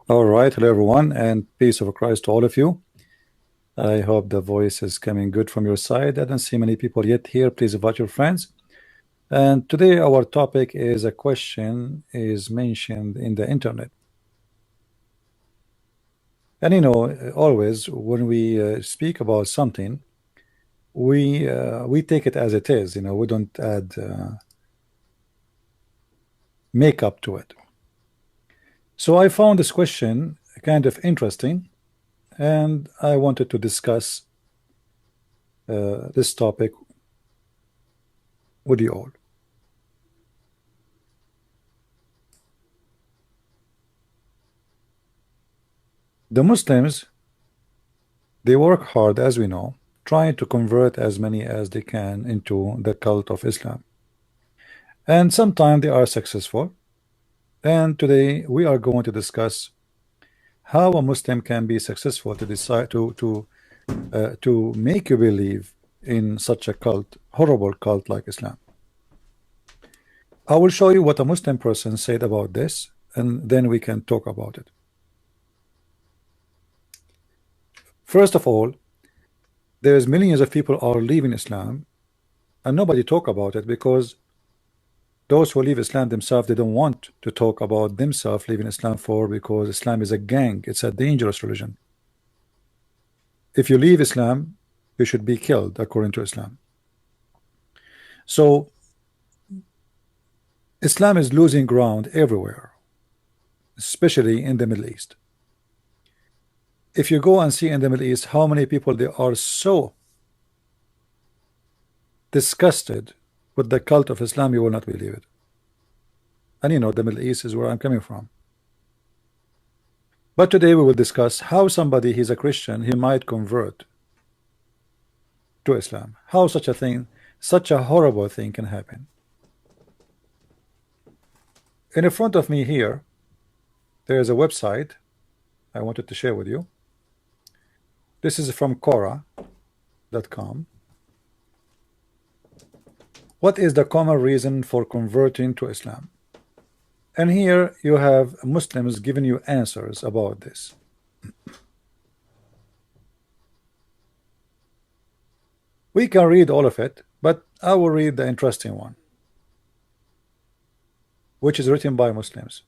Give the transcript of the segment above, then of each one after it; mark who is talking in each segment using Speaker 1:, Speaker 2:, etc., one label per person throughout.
Speaker 1: All right, hello everyone, and peace of Christ to all of you. I hope the voice is coming good from your side. I don't see many people yet here. Please invite your friends. And today our topic is a question is mentioned in the internet. And always when we speak about something, we take it as it is. We don't add makeup to it. So I found this question kind of interesting, and I wanted to discuss this topic with you all. The Muslims, they work hard, as we know, trying to convert as many as they can into the cult of Islam. And sometimes they are successful. And today we are going to discuss how a Muslim can be successful to decide to make you believe in such a cult, horrible cult like Islam. I will show you what a Muslim person said about this, and then we can talk about it. First of all, there's millions of people are leaving Islam, and nobody talk about it because those who leave Islam themselves, they don't want to talk about themselves leaving Islam because Islam is a gang. It's a dangerous religion. If you leave Islam, you should be killed according to Islam. So Islam is losing ground everywhere, especially in the Middle East. If you go and see in the Middle East how many people they are so disgusted with the cult of Islam, you will not believe it. And the Middle East is where I'm coming from. But today we will discuss how somebody, he's a Christian, he might convert to Islam. How such a thing, such a horrible thing can happen. In front of me here, there is a website I wanted to share with you. This is from Quora.com. What is the common reason for converting to Islam? And here you have Muslims giving you answers about this. We can read all of it, but I will read the interesting one, which is written by Muslims.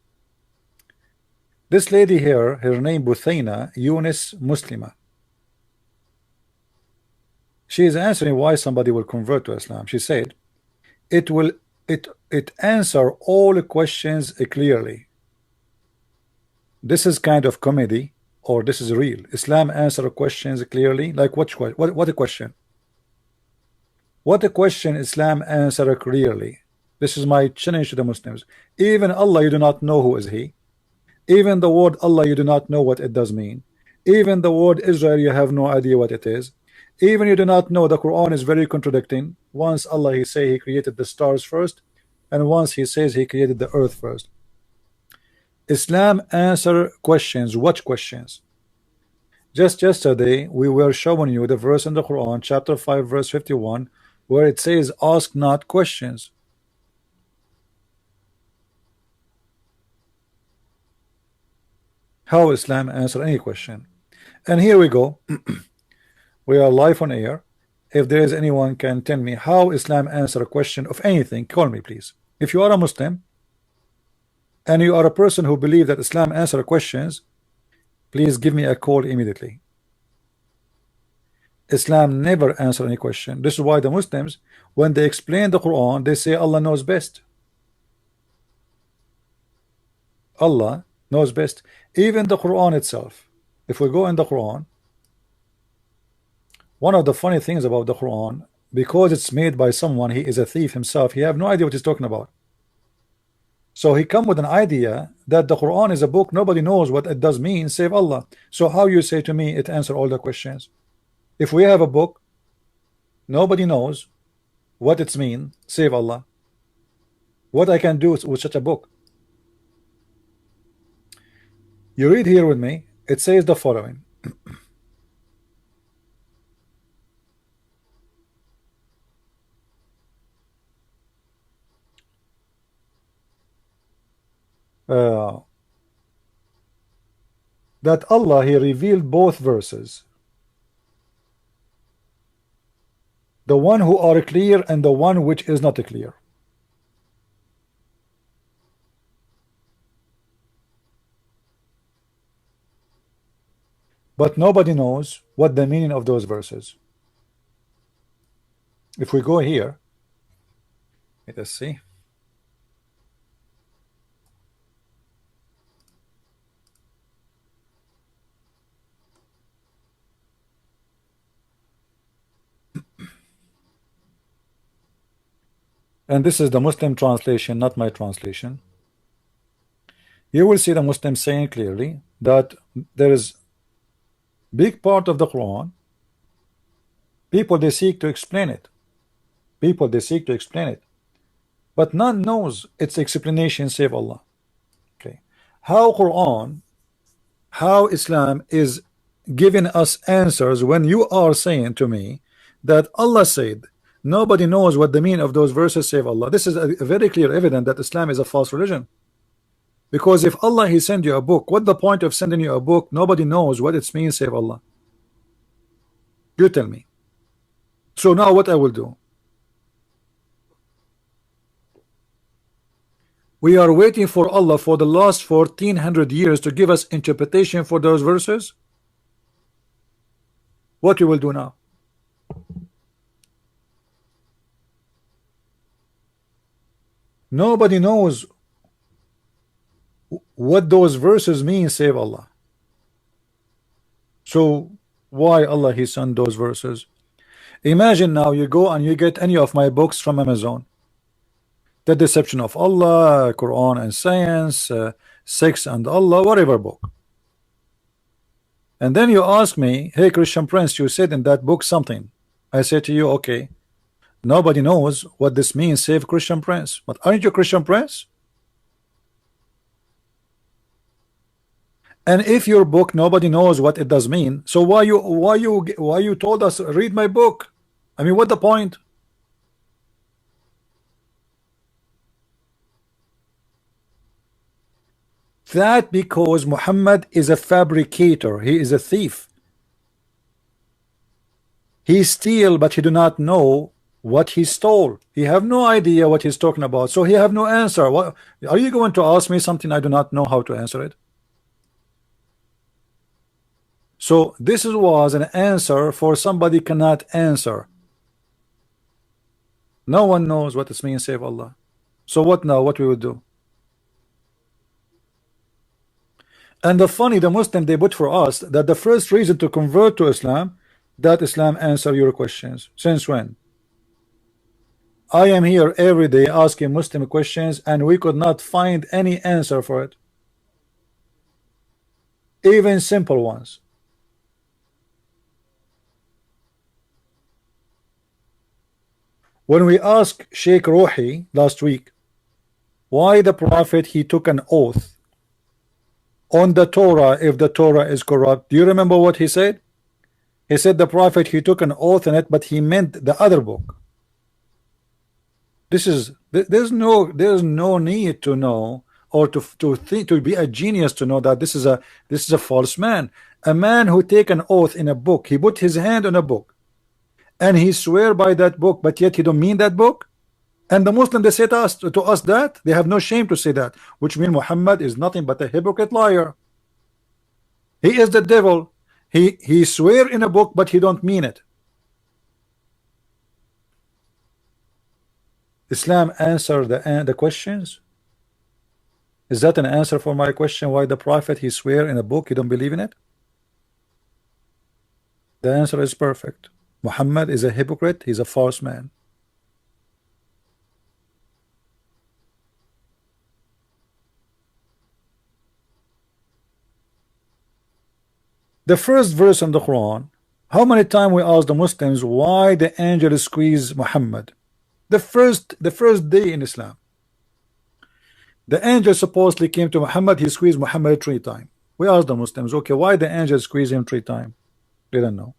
Speaker 1: This lady here, her name Buthaina Yunus Muslima. She is answering why somebody will convert to Islam. She said, it answer all the questions clearly. This is kind of comedy, or this is real. Islam answer questions clearly. Like what a question? What a question Islam answer clearly. This is my challenge to the Muslims. Even Allah, you do not know who is he. Even the word Allah, you do not know what it does mean. Even the word Israel, you have no idea what it is. Even you do not know the Quran is very contradicting. Once Allah, he say he created the stars first, and once he says he created the earth first. Islam answer questions. What questions? Just yesterday we were showing you the verse in the Quran, chapter 5 verse 51, where it says ask not questions. How Islam answer any question? And here we go. We are live on air. If there is anyone can tell me how Islam answer a question of anything, call me please. If you are a Muslim and you are a person who believe that Islam answer questions, please give me a call immediately. Islam never answer any question. This is why the Muslims, when they explain the Quran, they say Allah knows best. Allah knows best. Even the Quran itself. If we go in the Quran, one of the funny things about the Quran, because it's made by someone, he is a thief himself, he have no idea what he's talking about. So he come with an idea that the Quran is a book, nobody knows what it does mean save Allah. So how you say to me it answer all the questions? If we have a book, nobody knows what it's mean save Allah. What I can do with such a book? You read here with me, it says the following. that Allah He revealed both verses, the one who are clear and the one which is not clear. But nobody knows what the meaning of those verses. If we go here, let us see. And this is the Muslim translation, not my translation. You will see the Muslim saying clearly that there is big part of the Quran, people they seek to explain it. People they seek to explain it. But none knows its explanation save Allah. Okay. How Quran, how Islam is giving us answers when you are saying to me that Allah said nobody knows what the meaning of those verses save Allah. This is a very clear evidence that Islam is a false religion. Because if Allah He send you a book, what the point of sending you a book? Nobody knows what it means save Allah. You tell me. So now what I will do? We are waiting for Allah for the last 1400 years to give us interpretation for those verses. What we will do now? Nobody knows what those verses mean save Allah. So why Allah He sent those verses? Imagine now you go and you get any of my books from Amazon. The Deception of Allah, Quran and Science, Sex and Allah, whatever book. And then you ask me, hey Christian Prince, you said in that book something. I say to you, okay, nobody knows what this means save Christian Prince. But aren't you Christian Prince? And if your book nobody knows what it does mean, so why you told us read my book? I mean, what the point? That because Muhammad is a fabricator, he is a thief. He steal, but he do not know what he stole. He have no idea what he's talking about, so he have no answer. What are you going to ask me something I do not know how to answer it? So this was an answer for somebody cannot answer. No one knows what this means save Allah. So what now? What we would do? And the funny, the Muslim they put for us that the first reason to convert to Islam, that Islam answer your questions. Since when? I am here every day asking Muslim questions and we could not find any answer for it. Even simple ones. When we asked Sheikh Ruhi last week why the Prophet he took an oath on the Torah if the Torah is corrupt, do you remember what he said? He said the Prophet he took an oath on it, but he meant the other book. This is there's no need to know or to think to be a genius to know that this is a false man. A man who take an oath in a book, he put his hand on a book and he swear by that book, but yet he don't mean that book. And the Muslim they say to us that they have no shame to say that, which means Muhammad is nothing but a hypocrite liar. He is the devil. He swear in a book, but he don't mean it. Islam answer the questions. Is that an answer for my question? Why the Prophet he swear in a book, you don't believe in it? The answer is perfect. Muhammad is a hypocrite. He's a false man. The first verse in the Quran, how many times we ask the Muslims why the angel squeezed Muhammad? The first day in Islam, the angel supposedly came to Muhammad, he squeezed Muhammad 3 times. We asked the Muslims, okay, why the angel squeezed him 3 times? They don't know.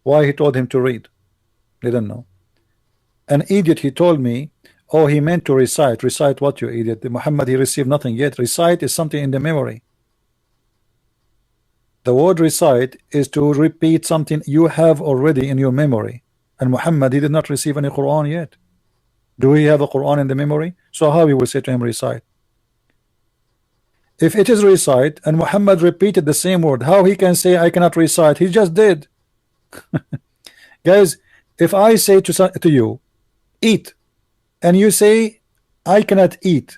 Speaker 1: Why he told him to read? They don't know. An idiot, he told me, oh, he meant to recite. Recite what, you idiot? Muhammad, he received nothing yet. Recite is something in the memory. The word recite is to repeat something you have already in your memory. And Muhammad, he did not receive any Quran yet. Do we have a Quran in the memory? So how we will say to him recite? If it is recite and Muhammad repeated the same word, how he can say I cannot recite? He just did. Guys, if I say to you, eat, and you say I cannot eat,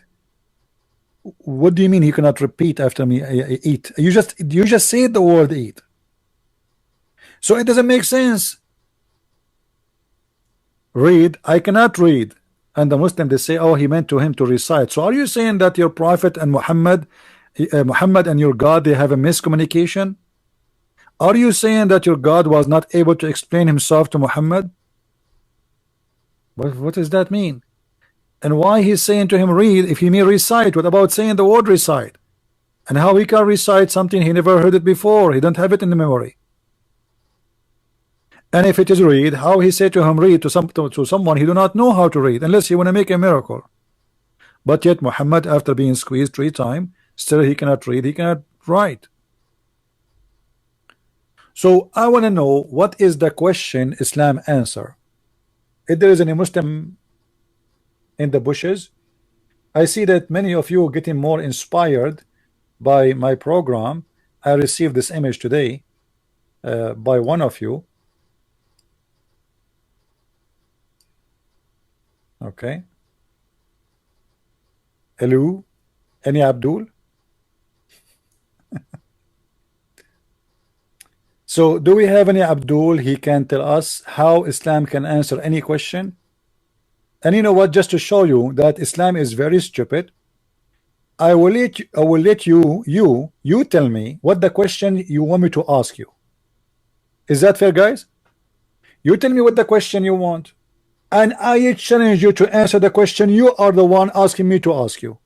Speaker 1: what do you mean he cannot repeat after me? Eat. You just said the word eat. So it doesn't make sense. Read, I cannot read. And the Muslim, they say, oh, he meant to him to recite. So are you saying that your prophet and Muhammad and your God, they have a miscommunication? Are you saying that your God was not able to explain himself to Muhammad? What does that mean? And why he's saying to him read if he may recite? What about saying the word recite? And how he can recite something he never heard it before? He don't have it in the memory. And if it is read, how he said to him read to someone he do not know how to read, unless he want to make a miracle. But yet Muhammad, after being squeezed 3 times, still he cannot read, he cannot write. So I want to know, what is the question Islam answer? If there is any Muslim in the bushes, I see that many of you are getting more inspired by my program. I received this image today by one of you. Okay. Hello, any Abdul? So do we have any Abdul? He can tell us how Islam can answer any question. And you know what, just to show you that Islam is very stupid, I will let you tell me what the question you want me to ask you. Is that fair, guys? You tell me what the question you want, and I challenge you to answer the question you are the one asking me to ask you.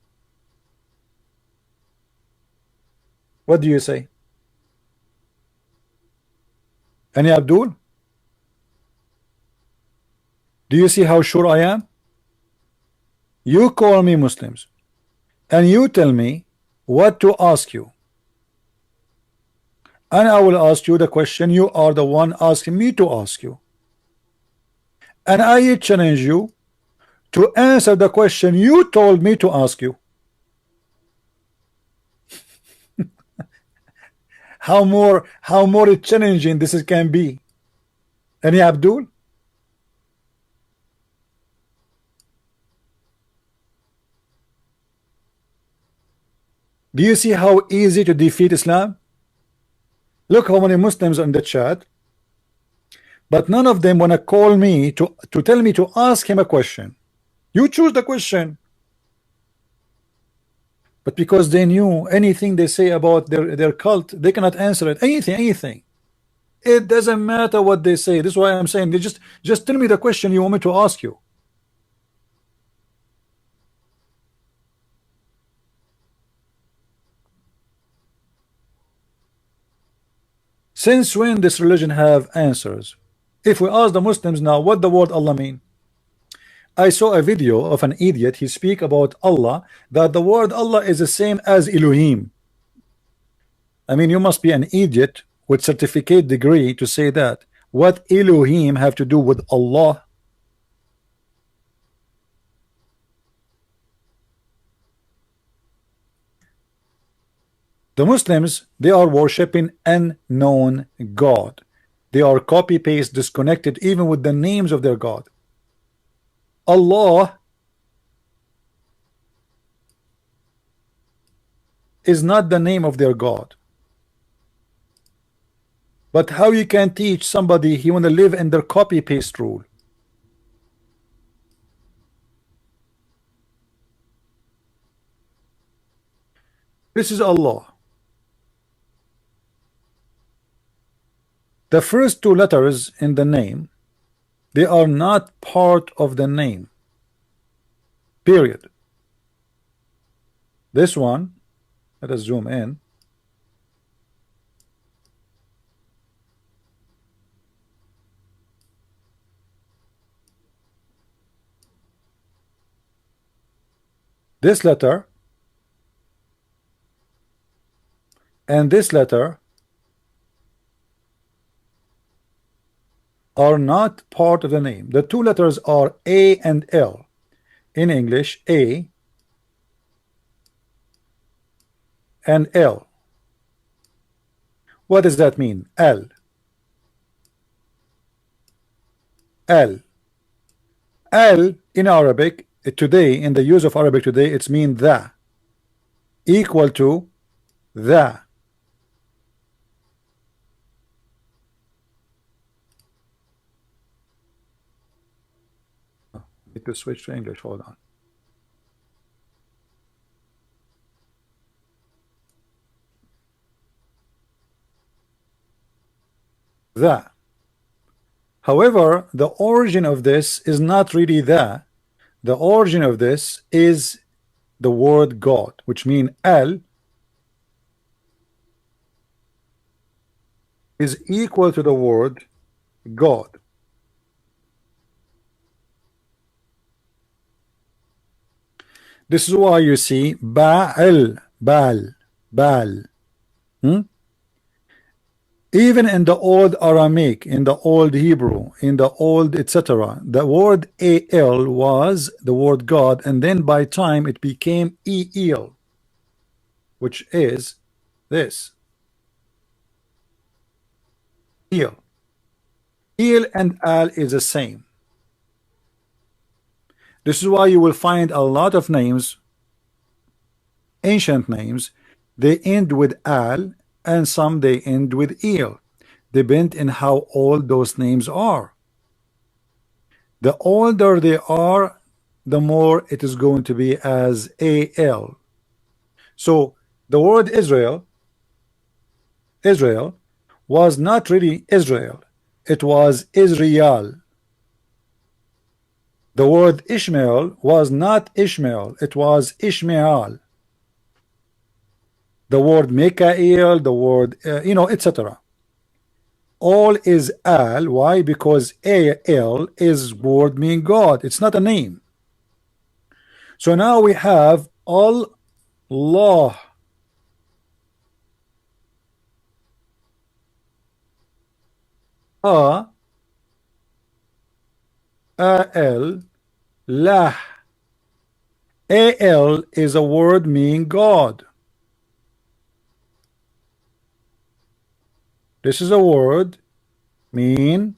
Speaker 1: What do you say? Any Abdul? Do you see how sure I am? You call me Muslims and you tell me what to ask you, and I will ask you the question you are the one asking me to ask you, and I challenge you to answer the question you told me to ask you. How more challenging this can be? Any Abdul? Do you see how easy to defeat Islam? Look how many Muslims are in the chat, but none of them want to call me to tell me to ask him a question. You choose the question. But because they knew anything they say about their cult, they cannot answer it. Anything. It doesn't matter what they say. This is why I'm saying, they just tell me the question you want me to ask you. Since when this religion have answers? If we ask the Muslims now what the word Allah mean, I saw a video of an idiot. He speak about Allah, that the word Allah is the same as Elohim. I mean, you must be an idiot with certificate degree to say that. What Elohim have to do with Allah? The Muslims, they are worshipping unknown God. They are copy paste disconnected even with the names of their God. Allah is not the name of their God. But how you can teach somebody he want to live in their copy paste rule? This is Allah. The first 2 letters in the name, they are not part of the name. Period. This one, let us zoom in. This letter and this letter are not part of the name. The two letters are A and L. In English, A and L. What does that mean? L. L. L in Arabic today, in the use of Arabic today, it's mean the, equal to the. Need to switch to English. Hold on. The. However, the origin of this is not really the. The origin of this is the word God, which means Al is equal to the word God. This is why you see Ba'al, Bal, Bal. Even in the old Aramaic, in the old Hebrew, in the old etc., the word Al was the word God, and then by time it became El, which is this. El. El and Al is the same. This is why you will find a lot of names, ancient names, they end with Al, and some they end with El, depend on how old those names are. The older they are, the more it is going to be as Al. So the word Israel was not really Israel, it was Israel. The word Ishmael was not Ishmael, it was Ishmael. The word Mikael, the word etc. All is Al. Why? Because Al is word mean God. It's not a name. So now we have Allah. Al, Lah. Al is a word mean God. This is a word mean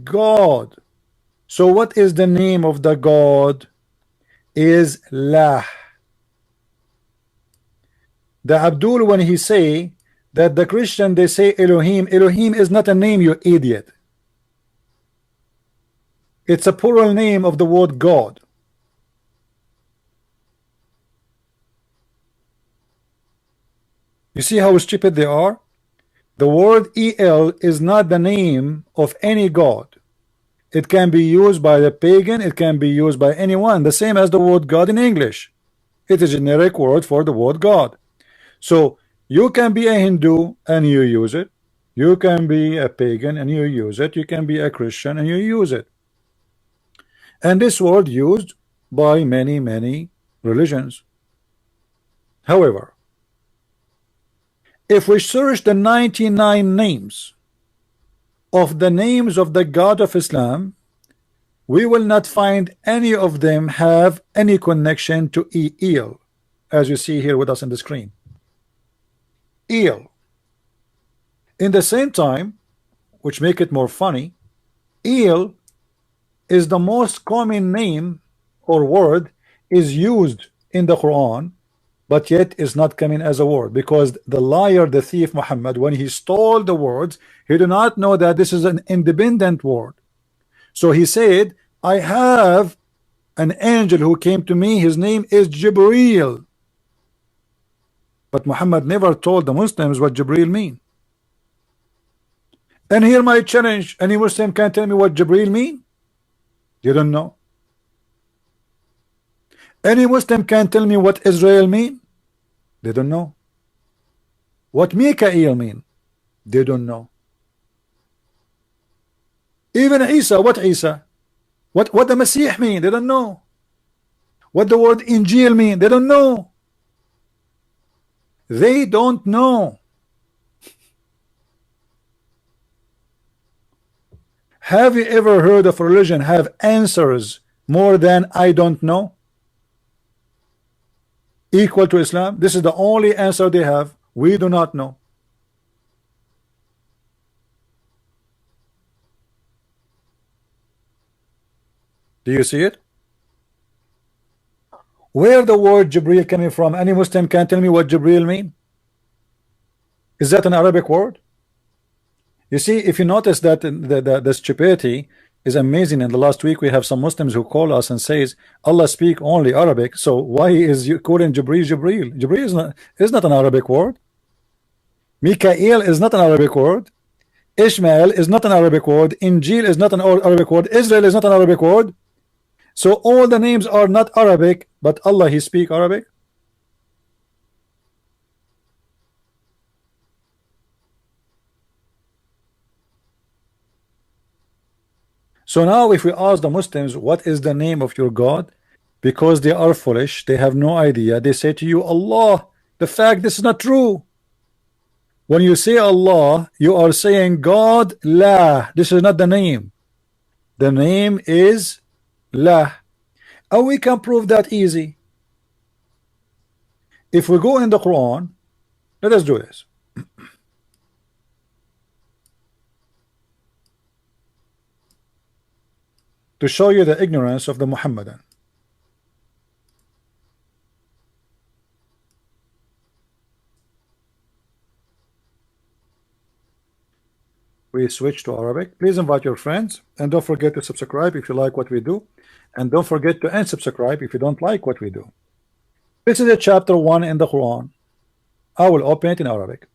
Speaker 1: God. So what is the name of the God? Is Lah. The Abdul, when he say that the Christian they say Elohim, Elohim is not a name, you idiot. It's a plural name of the word God. You see how stupid they are? The word El is not the name of any God. It can be used by the pagan, it can be used by anyone, the same as the word God in English. It is a generic word for the word God. So you can be a Hindu and you use it. You can be a pagan and you use it. You can be a Christian and you use it. And this word used by many religions. However, if we search the 99 names of the names of the God of Islam, we will not find any of them have any connection to El, as you see here with us on the screen. El. In the same time, which make it more funny, El is the most common name or word is used in the Quran, but yet is not coming as a word, because the liar, the thief Muhammad, when he stole the words, he did not know that this is an independent word. So he said, I have an angel who came to me, his name is Jibreel. But Muhammad never told the Muslims what Jibreel mean. And here my challenge, any Muslim can tell me what Jibreel mean? You don't know. Any Muslim can tell me what Israel mean? They don't know. What Mikael mean? They don't know. Even Isa, what Isa? What the Messiah mean? They don't know. What the word Injil mean? They don't know. They don't know. Have you ever heard of a religion have answers more than I don't know equal to Islam? This is the only answer they have. We do not know. Do you see it? Where the word Jibreel coming from? Any Muslim can tell me what Jibreel mean? Is that an Arabic word? You see, if you notice that the stupidity is amazing. In the last week we have some Muslims who call us and says Allah speak only Arabic, so why is you calling Jibreel Jibreel? Jibreel is not an Arabic word. Mikael is not an Arabic word. Ishmael is not an Arabic word. Injil is not an Arabic word. Israel is not an Arabic word. So all the names are not Arabic, but Allah he speak Arabic. So now if we ask the Muslims what is the name of your God, because they are foolish, they have no idea, they say to you Allah. The fact this is not true. When you say Allah, you are saying God La. This is not the name. The name is La. And we can prove that easy. If we go in the Quran, let us do this. To show you the ignorance of the Muhammadan. We switch to Arabic. Please invite your friends and don't forget to subscribe if you like what we do, and don't forget to unsubscribe if you don't like what we do. This is a chapter 1 in the Quran. I will open it in Arabic.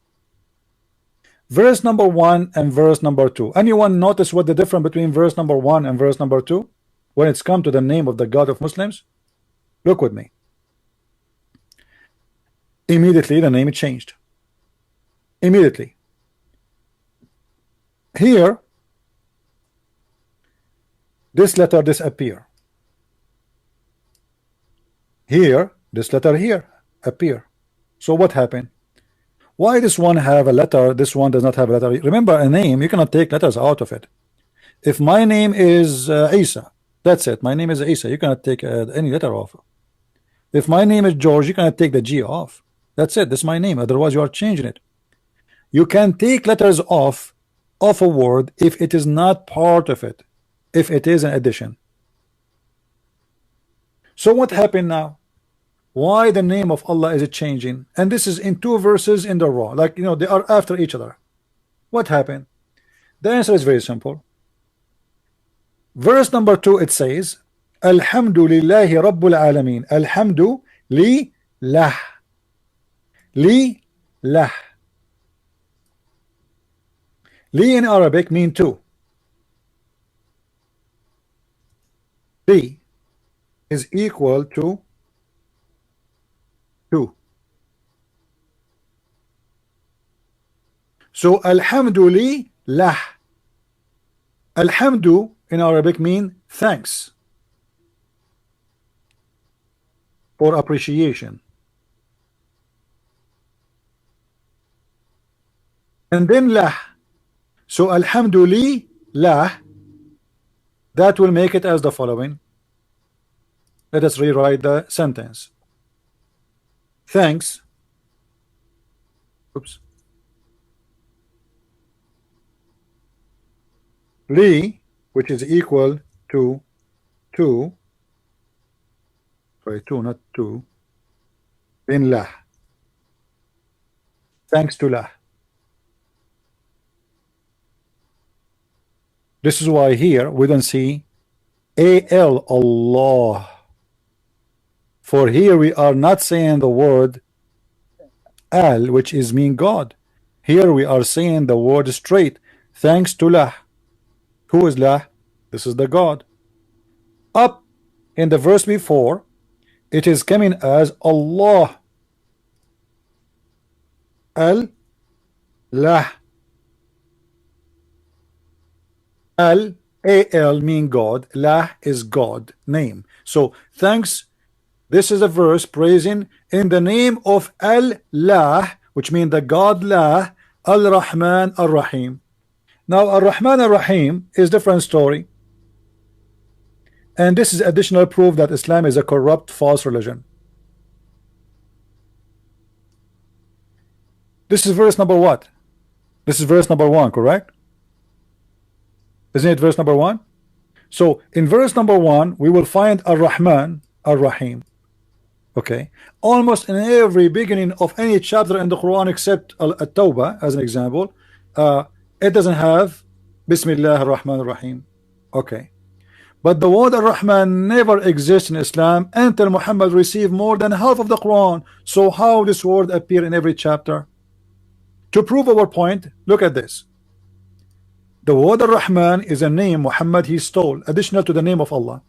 Speaker 1: Verse number 1 and verse number 2. Anyone notice what the difference between verse number 1 and verse number 2 when it's come to the name of the God of Muslims? Look with me. Immediately the name changed. Immediately. Here this letter disappear. Here this letter here appear. So what happened? Why this one have a letter, this one does not have a letter? Remember, a name, you cannot take letters out of it. If my name is Isa, that's it. My name is Isa. You cannot take any letter off. If my name is George, you cannot take the G off. That's it. This is my name. Otherwise, you are changing it. You can take letters off of a word if it is not part of it, if it is an addition. So what happened now? Why the name of Allah is it changing? And this is in 2 verses in the row, like, you know, they are after each other. What happened? The answer is very simple. Verse number 2, it says Alhamdulillahi Rabbul Alameen. Alhamdu li lah. Li lah. Li in Arabic mean two. Li is equal to 2. So alhamdulillah. Alhamdu in Arabic mean thanks or appreciation. And then lah. So alhamdulillah, that will make it as the following. Let us rewrite the sentence. Thanks. Oops. Li, which is equal to 2. Sorry, 2, not 2. In lah. Thanks to lah. This is why here we don't see al, Allah. For here we are not saying the word al, which is mean God. Here we are saying the word straight. Thanks to lah. Who is lah? This is the God. Up in the verse before, it is coming as Allah. Al lah. Al mean God. Lah is God name. So thanks. This is a verse praising in the name of Allah, which means the God lah, Al-Rahman, Ar-Rahim. Now Ar-Rahman Ar-Rahim is different story, and this is additional proof that Islam is a corrupt, false religion. This is verse number what? This is verse number 1, correct? Isn't it verse number 1? So in verse number 1 we will find Ar-Rahman Ar-Rahim. Okay, almost in every beginning of any chapter in the Quran except At-Tawbah as an example, it doesn't have Bismillah ar-Rahman ar-Rahim. Okay, but the word Ar-Rahman never exists in Islam until Muhammad received more than half of the Quran. So how this word appear in every chapter? To prove our point, look at this. The word Ar-Rahman is a name Muhammad he stole, additional to the name of Allah.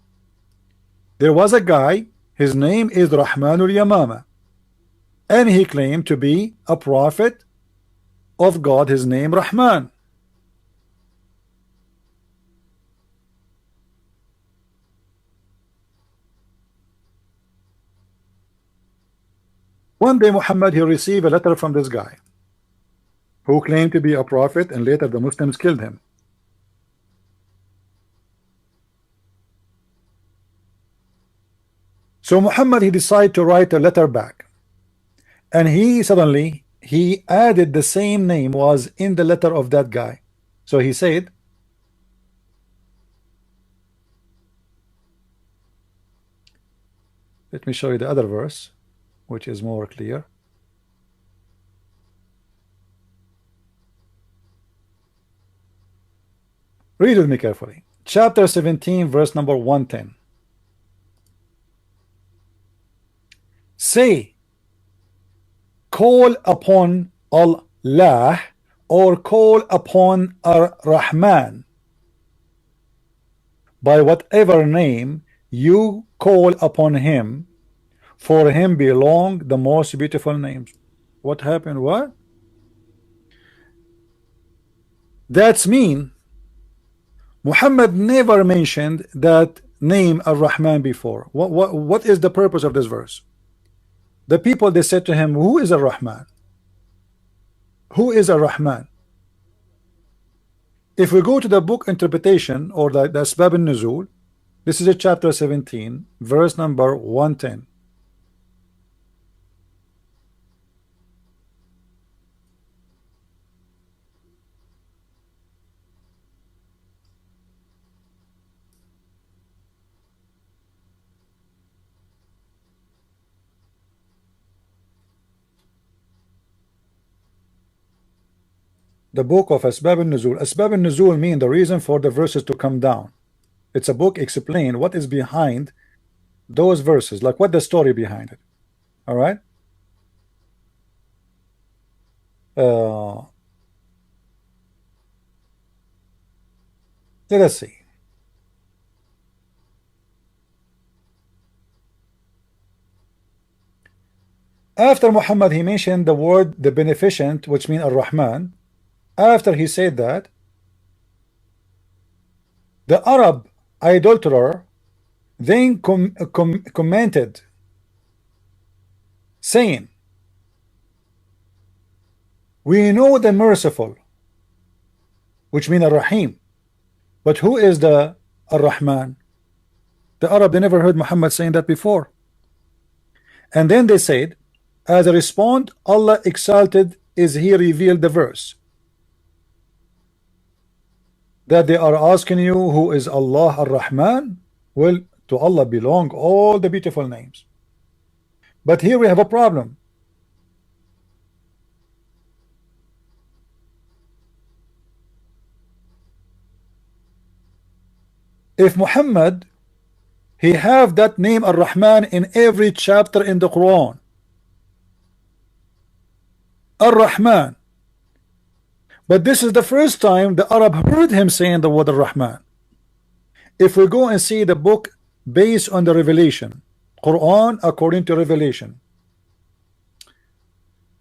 Speaker 1: There was a guy, his name is Rahmanul Yamama, and he claimed to be a prophet of God, his name Rahman. One day Muhammad he received a letter from this guy who claimed to be a prophet, and later the Muslims killed him. So Muhammad he decided to write a letter back, and he suddenly he added the same name was in the letter of that guy. So he said, let me show you the other verse which is more clear. Read with me carefully. Chapter 17 verse number 110. Say, call upon Allah or call upon Ar-Rahman by whatever name you call upon him, for him belong the most beautiful names. What happened? What? That's mean Muhammad never mentioned that name Ar-Rahman before. What is the purpose of this verse? The people, they said to him, who is Ar-Rahman? Who is Ar-Rahman? If we go to the book interpretation or the Asbab al-Nuzul, this is a chapter 17 verse number 110. The book of Asbab al-Nuzul. Asbab al-Nuzul mean the reason for the verses to come down. It's a book explain what is behind those verses, like what the story behind it. All right. Let us see. After Muhammad he mentioned the word the beneficent, which means Ar-Rahman. After he said that, the Arab idolater then commented saying, we know the merciful, which means Ar-Rahim, but who is the Ar-Rahman? The Arab, they never heard Muhammad saying that before. And then they said, as a response, Allah exalted is he revealed the verse that they are asking you who is Allah Ar-Rahman. Well, to Allah belong all the beautiful names. But here we have a problem. If Muhammad he have that name Ar-Rahman in every chapter in the Quran, Ar-Rahman, but this is the first time the Arab heard him saying the word Ar-Rahman. If we go and see the book based on the revelation, Quran according to revelation,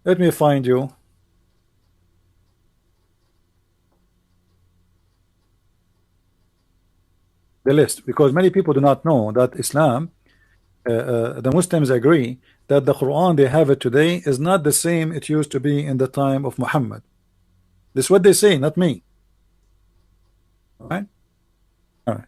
Speaker 1: let me find you the list, because many people do not know that Islam, the Muslims agree that the Quran they have it today is not the same it used to be in the time of Muhammad. This is what they say, not me. All right? All right.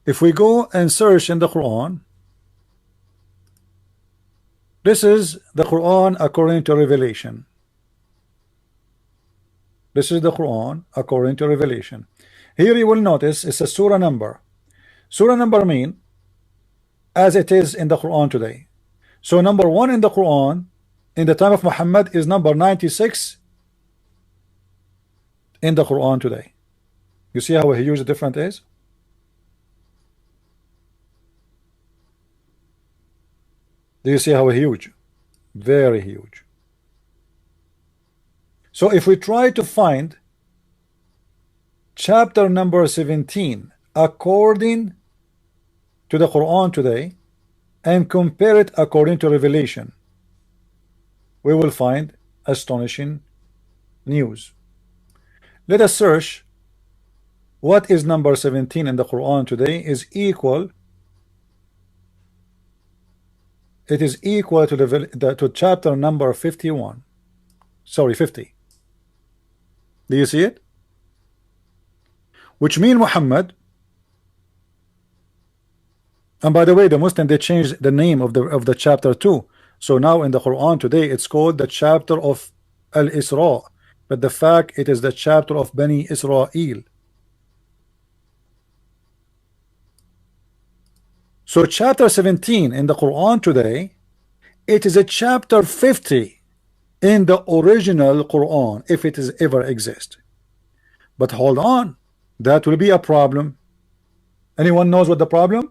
Speaker 1: If we go and search in the Quran, this is the Quran according to Revelation. This is the Quran according to Revelation. Here you will notice it's a surah number. Surah number mean as it is in the Quran today. So number 1 in the Quran in the time of Muhammad is number 96 in the Quran today. You see how huge the difference is? Do you see how huge? Very huge. So if we try to find chapter number 17 according to the Quran today and compare it according to Revelation, we will find astonishing news. Let us search what is number 17 in the Quran today is equal. It is equal to to chapter number 51. Sorry, 50. Do you see it? Which mean Muhammad, and by the way, the Muslim they changed the name of the chapter too. So now in the Quran today it's called the chapter of Al-Isra, but the fact it is the chapter of Bani Israel. So chapter 17 in the Quran today, it is a chapter 50 in the original Quran, if it is ever exist. But hold on, that will be a problem. Anyone knows what the problem?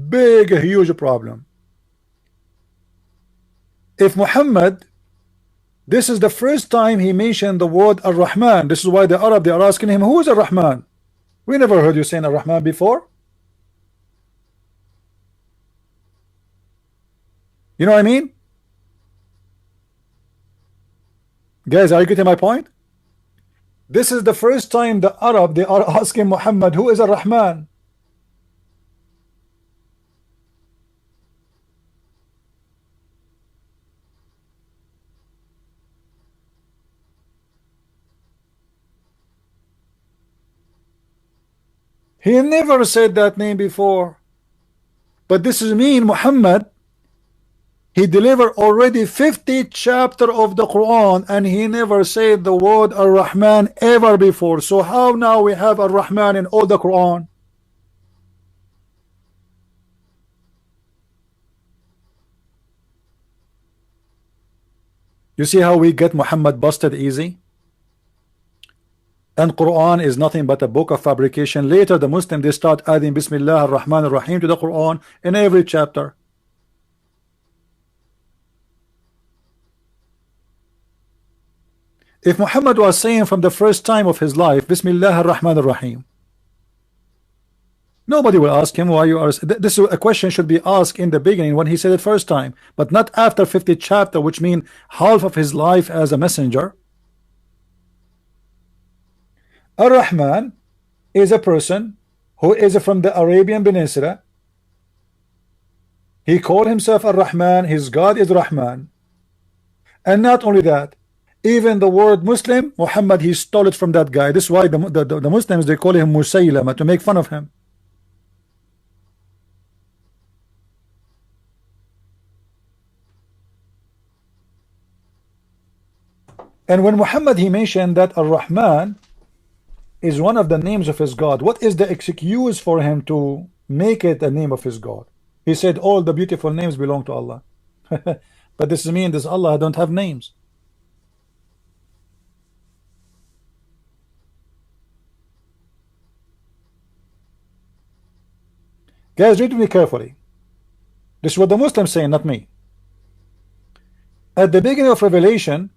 Speaker 1: Big, huge problem. If Muhammad, this is the first time he mentioned the word Ar-Rahman. This is why the Arab, they are asking him, who is Ar-Rahman? We never heard you saying Ar-Rahman before. You know what I mean? Guys, are you getting my point? This is the first time the Arab, they are asking Muhammad, who is Ar-Rahman? He never said that name before. But this is mean Muhammad, he delivered already 50 chapter of the Quran and he never said the word Ar-Rahman ever before. So how now we have Ar-Rahman in all the Quran? You see how we get Muhammad busted easy? And Quran is nothing but a book of fabrication. Later the Muslim they start adding Bismillah ar-Rahman ar-Rahim to the Quran in every chapter. If Muhammad was saying from the first time of his life Bismillah ar-Rahman ar-Rahim, nobody will ask him why you are. This is a question should be asked in the beginning when he said it first time, but not after 50 chapter, which mean half of his life as a messenger. Ar-Rahman is a person who is from the Arabian Peninsula. He called himself Ar-Rahman, his God is Rahman. And not only that, even the word Muslim, Muhammad, he stole it from that guy. This is why the Muslims, they call him Musaylama, to make fun of him. And when Muhammad, he mentioned that Ar-Rahman is one of the names of his God, what is the excuse for him to make it a name of his God? He said all the beautiful names belong to Allah. But this means this Allah don't have names. Guys, read me carefully. This is what the Muslims say, not me. At the beginning of Revelation,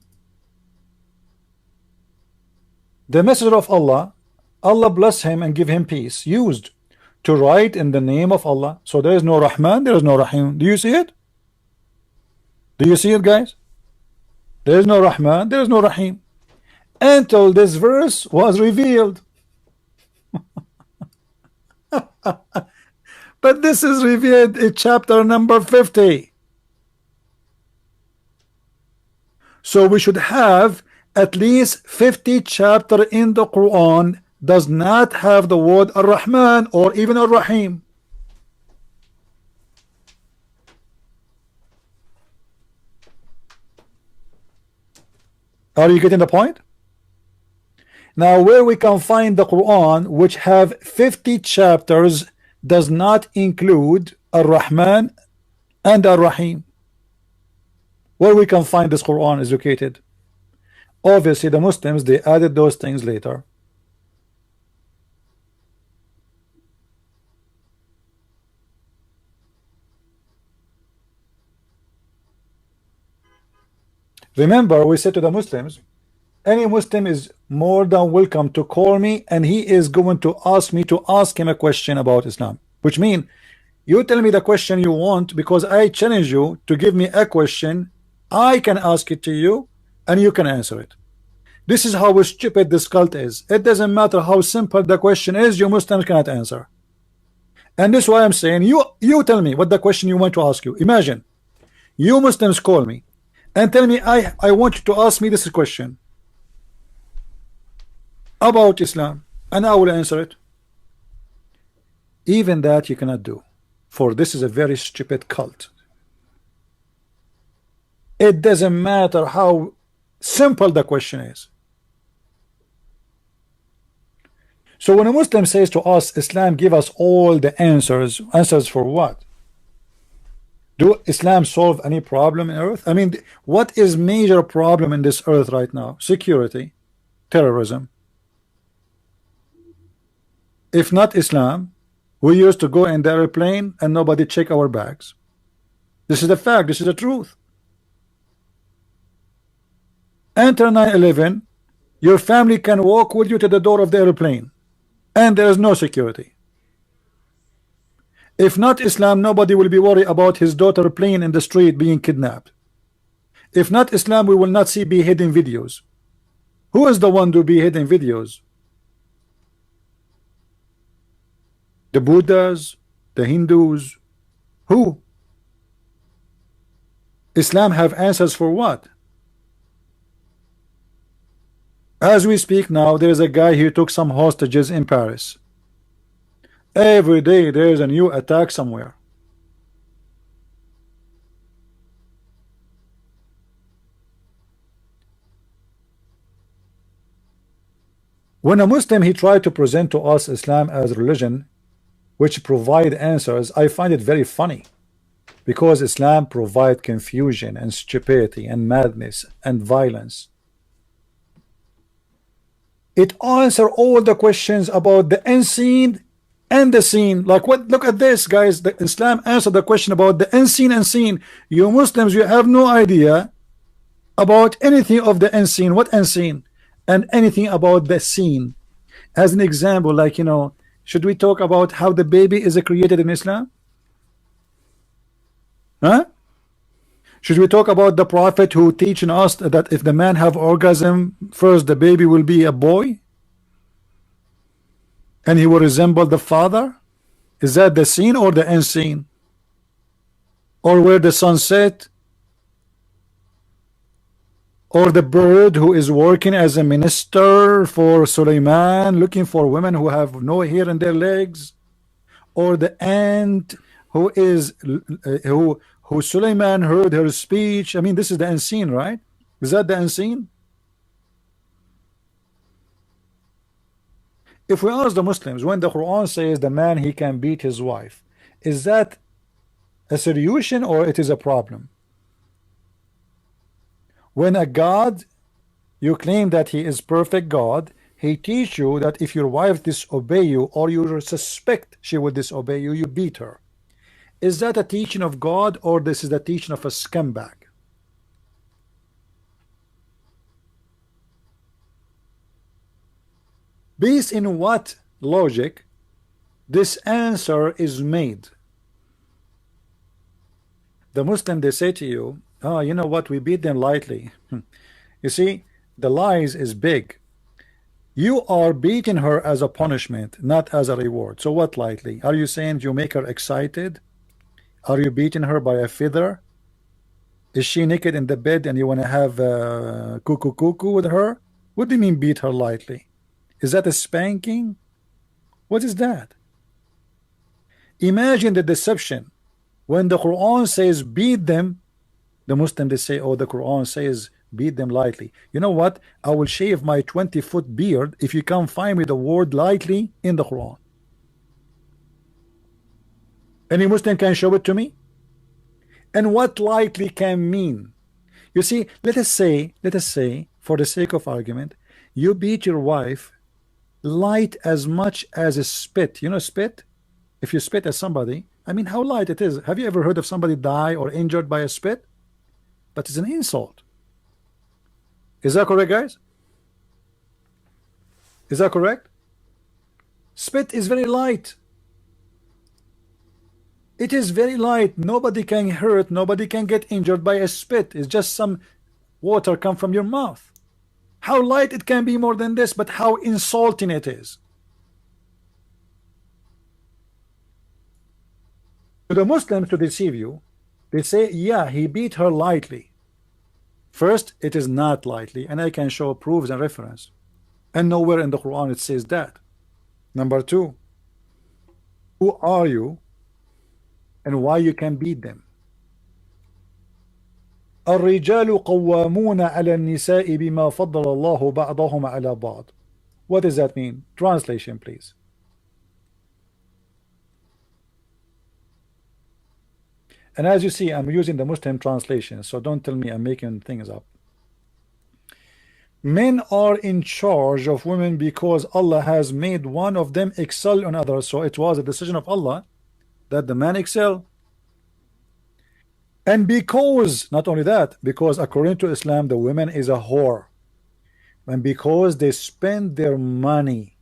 Speaker 1: the messenger of Allah, Allah bless him and give him peace, used to write in the name of Allah. So there is no Rahman, there is no Rahim. Do you see it? Do you see it, guys? There is no Rahman, there is no Rahim until this verse was revealed. But this is revealed in chapter number 50. So we should have at least 50 chapter in the Quran does not have the word Ar-Rahman or even Ar-Rahim. Are you getting the point? Now where we can find the Quran which have 50 chapters does not include Ar-Rahman and Ar-Rahim. Where we can find this Quran is located. Obviously the Muslims, they added those things later. Remember, we said to the Muslims, any Muslim is more than welcome to call me and he is going to ask me to ask him a question about Islam. Which means, you tell me the question you want because I challenge you to give me a question. I can ask it to you and you can answer it. This is how stupid this cult is. It doesn't matter how simple the question is, you Muslims cannot answer. And this is why I'm saying, you tell me what the question you want to ask you. Imagine, you Muslims call me and tell me I want you to ask me this question about Islam, and I will answer it. Even that you cannot do, for this is a very stupid cult. It doesn't matter how simple the question is. So when a Muslim says to us, Islam give us all the answers for what? Do Islam solve any problem in earth? I mean, what is major problem in this earth right now? Security, terrorism. If not Islam, we used to go in the airplane and nobody check our bags. This is the fact, this is the truth. Enter 9/11, your family can walk with you to the door of the airplane and there is no security. If not Islam, nobody will be worried about his daughter playing in the street being kidnapped. If not Islam, we will not see beheading videos. Who is the one to beheading videos? The Buddhas, the Hindus, who? Islam have answers for what? As we speak now, there is a guy who took some hostages in Paris. Every day there is a new attack somewhere. When a Muslim he tried to present to us Islam as religion which provide answers, I find it very funny, because Islam provide confusion and stupidity and madness and violence. It answer all the questions about the unseen and the seen. Like what? Look at this, guys. The Islam answered the question about the unseen and seen. You Muslims, you have no idea about anything of the unseen. What unseen? And anything about the seen. As an example, like, you know, should we talk about how the baby is created in Islam? Huh? Should we talk about the prophet who teaching us that if the man have orgasm first, the baby will be a boy and he will resemble the father? Is that the seen or the unseen? Or where the sun set? Or the bird who is working as a minister for Suleiman, looking for women who have no hair in their legs? Or the ant who is who Suleiman heard her speech? I mean, this is the unseen, right? Is that the unseen? If we ask the Muslims, when the Quran says the man he can beat his wife, is that a solution or it is a problem? When a God, you claim that he is perfect God, he teach you that if your wife disobey you or you suspect she will disobey you, you beat her. Is that a teaching of God or this is the teaching of a scumbag? Based in what logic this answer is made? The Muslim, they say to you, Oh, you know what? We beat them lightly. You see, the lies is big. You are beating her as a punishment, not as a reward. So what lightly? Are you saying you make her excited? Are you beating her by a feather? Is she naked in the bed and you want to have cuckoo cuckoo with her? What do you mean beat her lightly? Is that a spanking? What is that? Imagine the deception. When the Quran says beat them, the Muslim they say, oh, the Quran says beat them lightly. You know what? I will shave my 20-foot beard if you can find me the word lightly in the Quran. Any Muslim can show it to me? And what lightly can mean? You see, let us say, for the sake of argument, you beat your wife light as much as a spit. You know spit? If you spit at somebody, I mean, how light it is. Have you ever heard of somebody die or injured by a spit? But it's an insult. Is that correct, guys? Is that correct? Spit is very light. It is very light. Nobody can hurt. Nobody can get injured by a spit. It's just some water come from your mouth. How light it can be more than this, but how insulting it is. To the Muslims, to deceive you, they say, yeah, he beat her lightly. First, it is not lightly, and I can show proofs and reference. And nowhere in the Quran it says that. Number two, who are you and why you can beat them? الرجال قوامون على النساء بما فضل الله بعضهم على بعض. What does that mean? Translation, please. And as you see, I'm using the Muslim translation, so don't tell me I'm making things up. Men are in charge of women because Allah has made one of them excel on others. So it was a decision of Allah that the man excel. And because, not only that, because according to Islam, the woman is a whore. And because they spend their money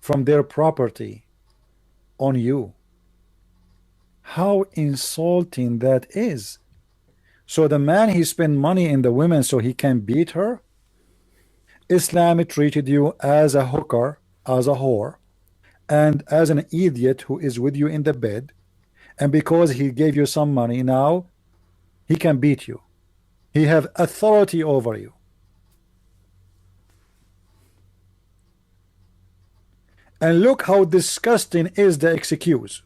Speaker 1: from their property on you. How insulting that is. So the man, he spent money in the women so he can beat her. Islam treated you as a hooker, as a whore, and as an idiot who is with you in the bed. And because he gave you some money, now he can beat you. He have authority over you. And look how disgusting is the excuse.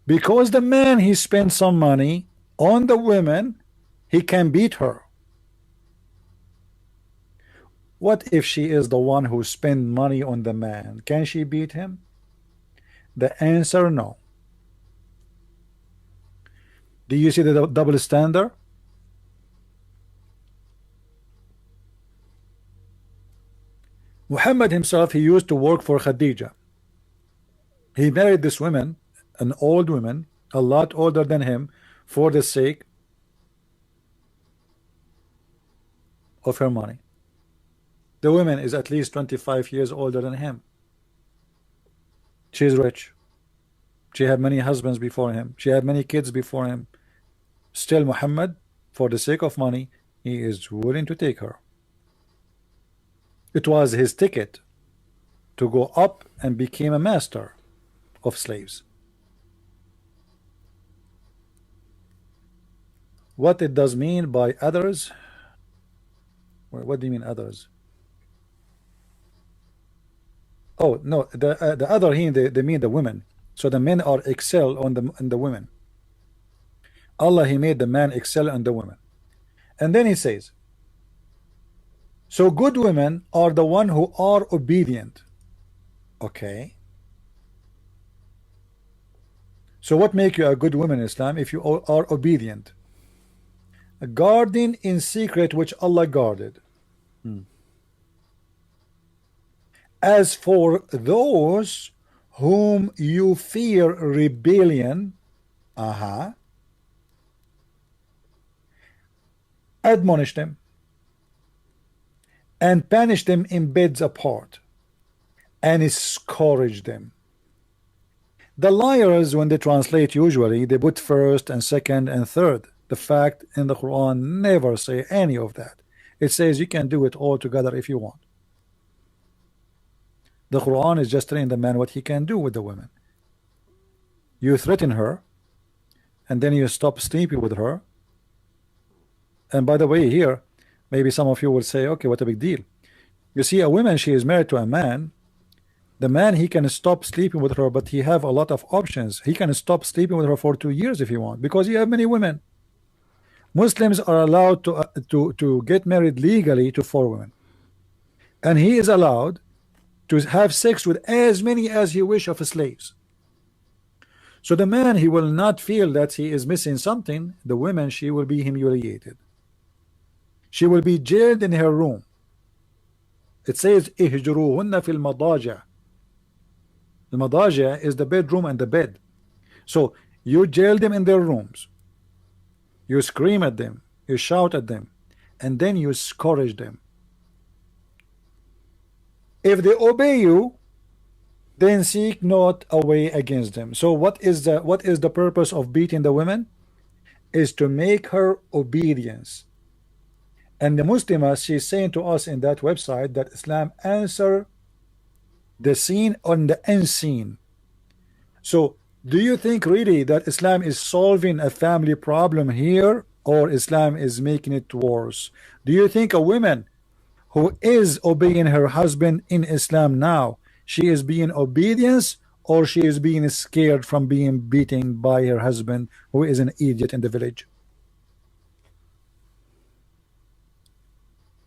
Speaker 1: Because the man, he spent some money on the women, he can beat her. What if she is the one who spent money on the man? Can she beat him? The answer, no. Do you see the double standard? Muhammad himself, he used to work for Khadija. He married this woman, an old woman, a lot older than him, for the sake of her money. The woman is at least 25 years older than him. She is rich. She had many husbands before him. She had many kids before him. Still, Muhammad, for the sake of money, he is willing to take her. It was his ticket to go up and become a master of slaves. What it does mean by others? What do you mean others? Oh no, the other here they mean the women. So the men are excel on the women. Allah, he made the man excel on the women. And then he says, so good women are the one who are obedient. Okay. So what make you a good woman in Islam if you are obedient? Guarding in secret which Allah guarded. As for those whom you fear rebellion, admonish them and punish them in beds apart and scourge them. The liars, when they translate, usually they put first and second and third. The fact in the Quran never say any of that. It says you can do it all together if you want. The Quran is just telling the man what he can do with the women. You threaten her, and then you stop sleeping with her. And by the way, here, maybe some of you will say, okay, what a big deal. You see, a woman, she is married to a man. The man, he can stop sleeping with her, but he have a lot of options. He can stop sleeping with her for 2 years if he want, because he have many women. Muslims are allowed to get married legally to 4 women, and he is allowed to have sex with as many as he wish of slaves. So the man, he will not feel that he is missing something. The woman, she will be humiliated. She will be jailed in her room. It says ihjuruhunna fil madaja. The madaja is the bedroom and the bed. So you jail them in their rooms. You scream at them, you shout at them, and then you scourge them. If they obey you, then seek not a way against them. So what is the purpose of beating the women? Is to make her obedience. And the Muslimah, she's saying to us in that website that Islam answer the seen on the unseen. So do you think really that Islam is solving a family problem here, or Islam is making it worse? Do you think a woman who is obeying her husband in Islam now, she is being obedience, or she is being scared from being beaten by her husband who is an idiot in the village?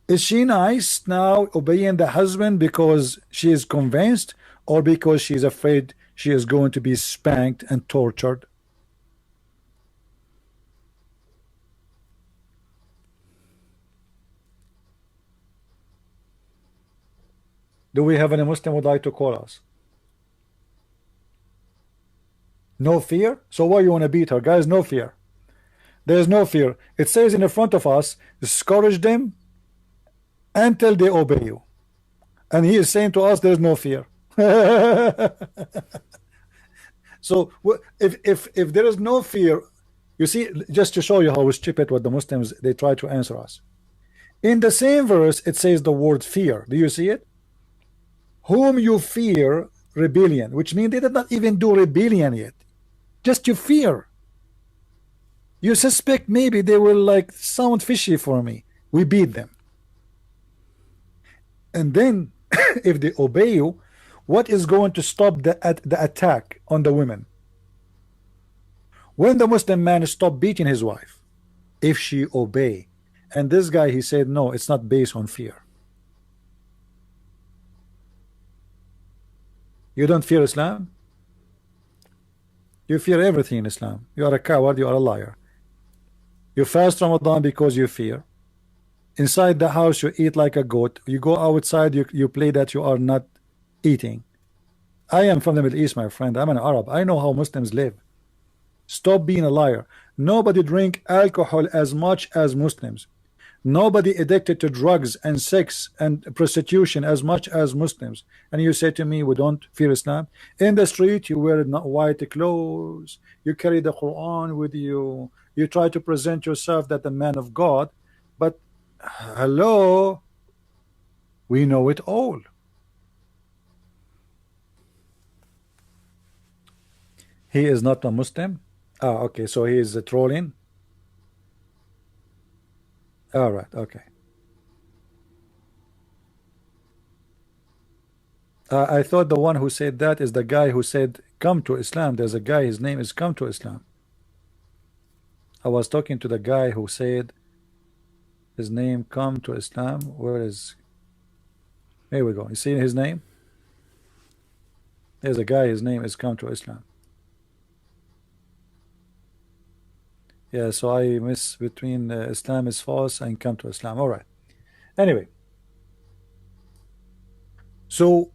Speaker 1: Is she nice now, obeying the husband because she is convinced, or because she is afraid she is going to be spanked and tortured? Do we have any Muslim who would like to call us? No fear? So why you want to beat her? Guys, no fear. There's no fear. It says in the front of us, discourage them until they obey you. And he is saying to us, there's no fear. So if there is no fear, you see, just to show you how stupid what the Muslims, they try to answer us. In the same verse, it says the word fear. Do you see it? Whom you fear rebellion, which means they did not even do rebellion yet. Just you fear. You suspect maybe they will like sound fishy for me. We beat them. And then if they obey you, what is going to stop the attack on the women? When the Muslim man stop beating his wife, if she obey. And this guy, he said, no, it's not based on fear. You don't fear Islam? You fear everything in Islam. You are a coward, you are a liar. You fast Ramadan because you fear. Inside the house you eat like a goat. You go outside, you play that you are not eating. I am from the Middle East, my friend. I'm an Arab. I know how Muslims live. Stop being a liar. Nobody drink alcohol as much as Muslims. Nobody addicted to drugs and sex and prostitution as much as Muslims. And you say to me, we don't fear Islam? In the street, you wear white clothes. You carry the Quran with you. You try to present yourself that the man of God. But hello, we know it all. He is not a Muslim. Ah, okay, so he is trolling. All right, okay. I thought the one who said that is the guy who said come to Islam. There's a guy, his name is Come to Islam. I was talking to the guy who said his name Come to Islam. Where is, here we go. You see his name? There's a guy, his name is Come to Islam. Yeah, so I miss between Islam is false and Come to Islam. All right. Anyway, so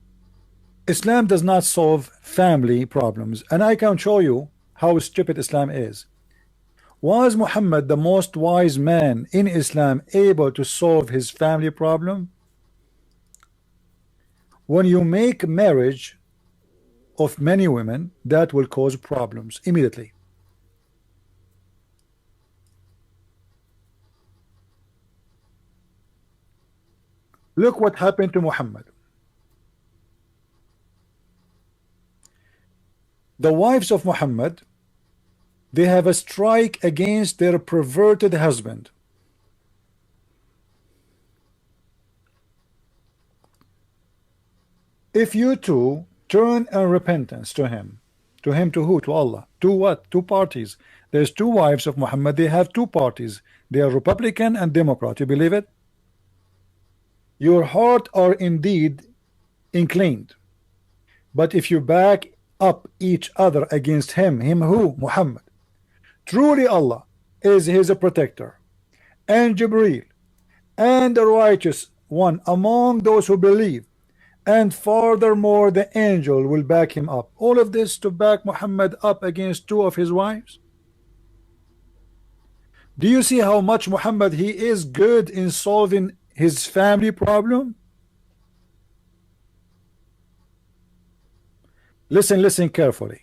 Speaker 1: Islam does not solve family problems, and I can show you how stupid Islam is. Was Muhammad, the most wise man in Islam, able to solve his family problem? When you make marriage of many women that will cause problems immediately. Look what happened to Muhammad. The wives of Muhammad, they have a strike against their perverted husband. If you two turn in repentance to him to who? To Allah. To what? Two parties. There's two wives of Muhammad. They have two parties. They are Republican and Democrat. You believe it? Your heart are indeed inclined. But if you back up each other against him who? Muhammad. Truly Allah is his protector, and Jibreel, and the righteous one among those who believe, and furthermore the angel will back him up. All of this to back Muhammad up against two of his wives. Do you see how much Muhammad he is good in solving his family problem? Listen carefully.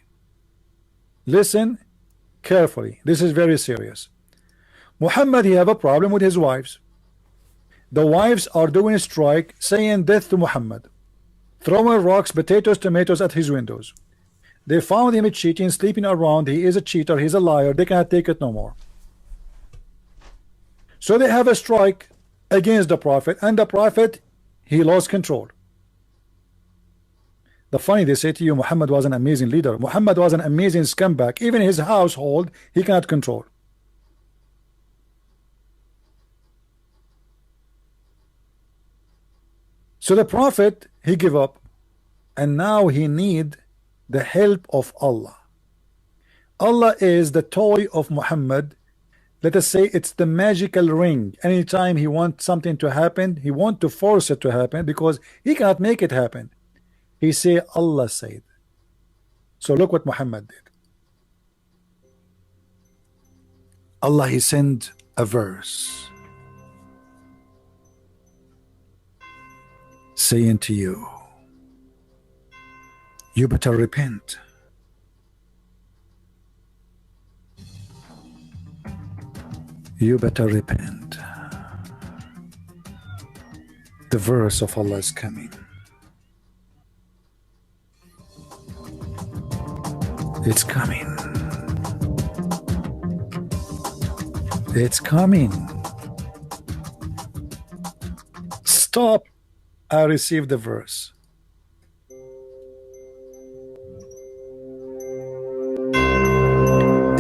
Speaker 1: Listen carefully. This is very serious. Muhammad, he have a problem with his wives. The wives are doing a strike, saying death to Muhammad, throwing rocks, potatoes, tomatoes at his windows. They found him cheating, sleeping around. He is a cheater, he's a liar. They cannot take it no more. So they have a strike against the Prophet, and the Prophet, he lost control. The funny, they say to you, Muhammad was an amazing leader. Muhammad was an amazing scumbag. Even his household, he cannot control. So the Prophet, he gave up, and now he need the help of Allah. Allah is the toy of Muhammad. Let us say it's the magical ring. Anytime he wants something to happen, he wants to force it to happen because he cannot make it happen. He say Allah said. So look what Muhammad did. Allah, he sent a verse saying to you, you better repent. You better repent. The verse of Allah is coming. It's coming. It's coming. Stop. I received the verse.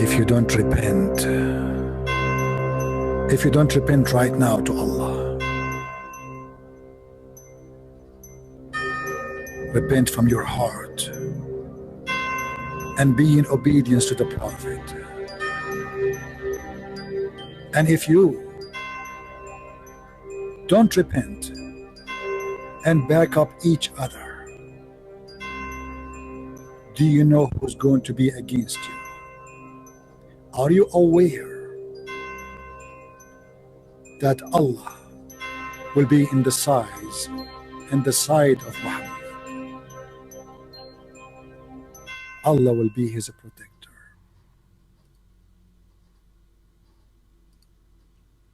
Speaker 1: If you don't repent, right now to Allah, repent from your heart and be in obedience to the Prophet. And if you don't repent and back up each other, do you know who's going to be against you? Are you aware that Allah will be in the side of Muhammad? Allah will be his protector.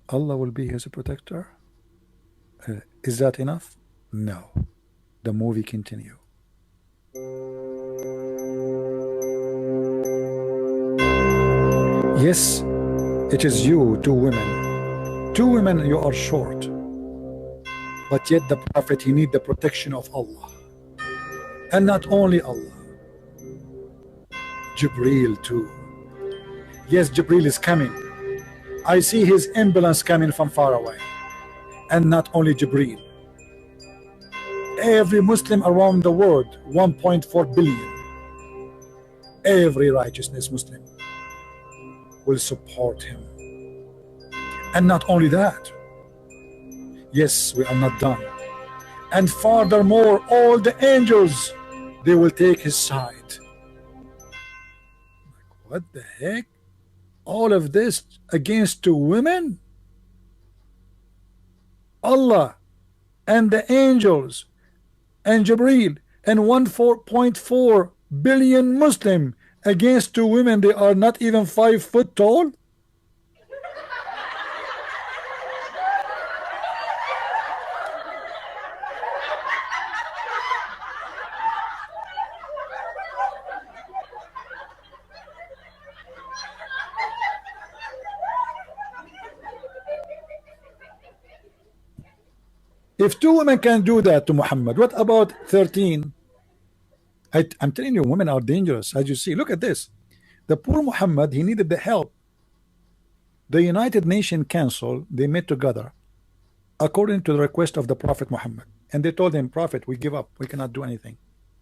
Speaker 1: Allah will be his protector. Is that enough? No. The movie continue. Yes, it is you, two women. Two women, you are short. But yet the Prophet, he need the protection of Allah. And not only Allah, Jibreel too. Yes, Jibreel is coming. I see his ambulance coming from far away. And not only Jibreel. Every Muslim around the world, 1.4 billion, every righteousness Muslim will support him. And not only that, yes, we are not done. And furthermore, all the angels, they will take his side. What the heck? All of this against two women? Allah and the angels and Jibreel and 1.4 billion Muslim against two women, they are not even 5 foot tall. If two women can do that to Muhammad, what about 13? I'm telling you, women are dangerous. As you see, look at this. The poor Muhammad, he needed the help. The United Nations Council, they met together according to the request of the Prophet Muhammad, and they told him, Prophet, we give up, we cannot do anything.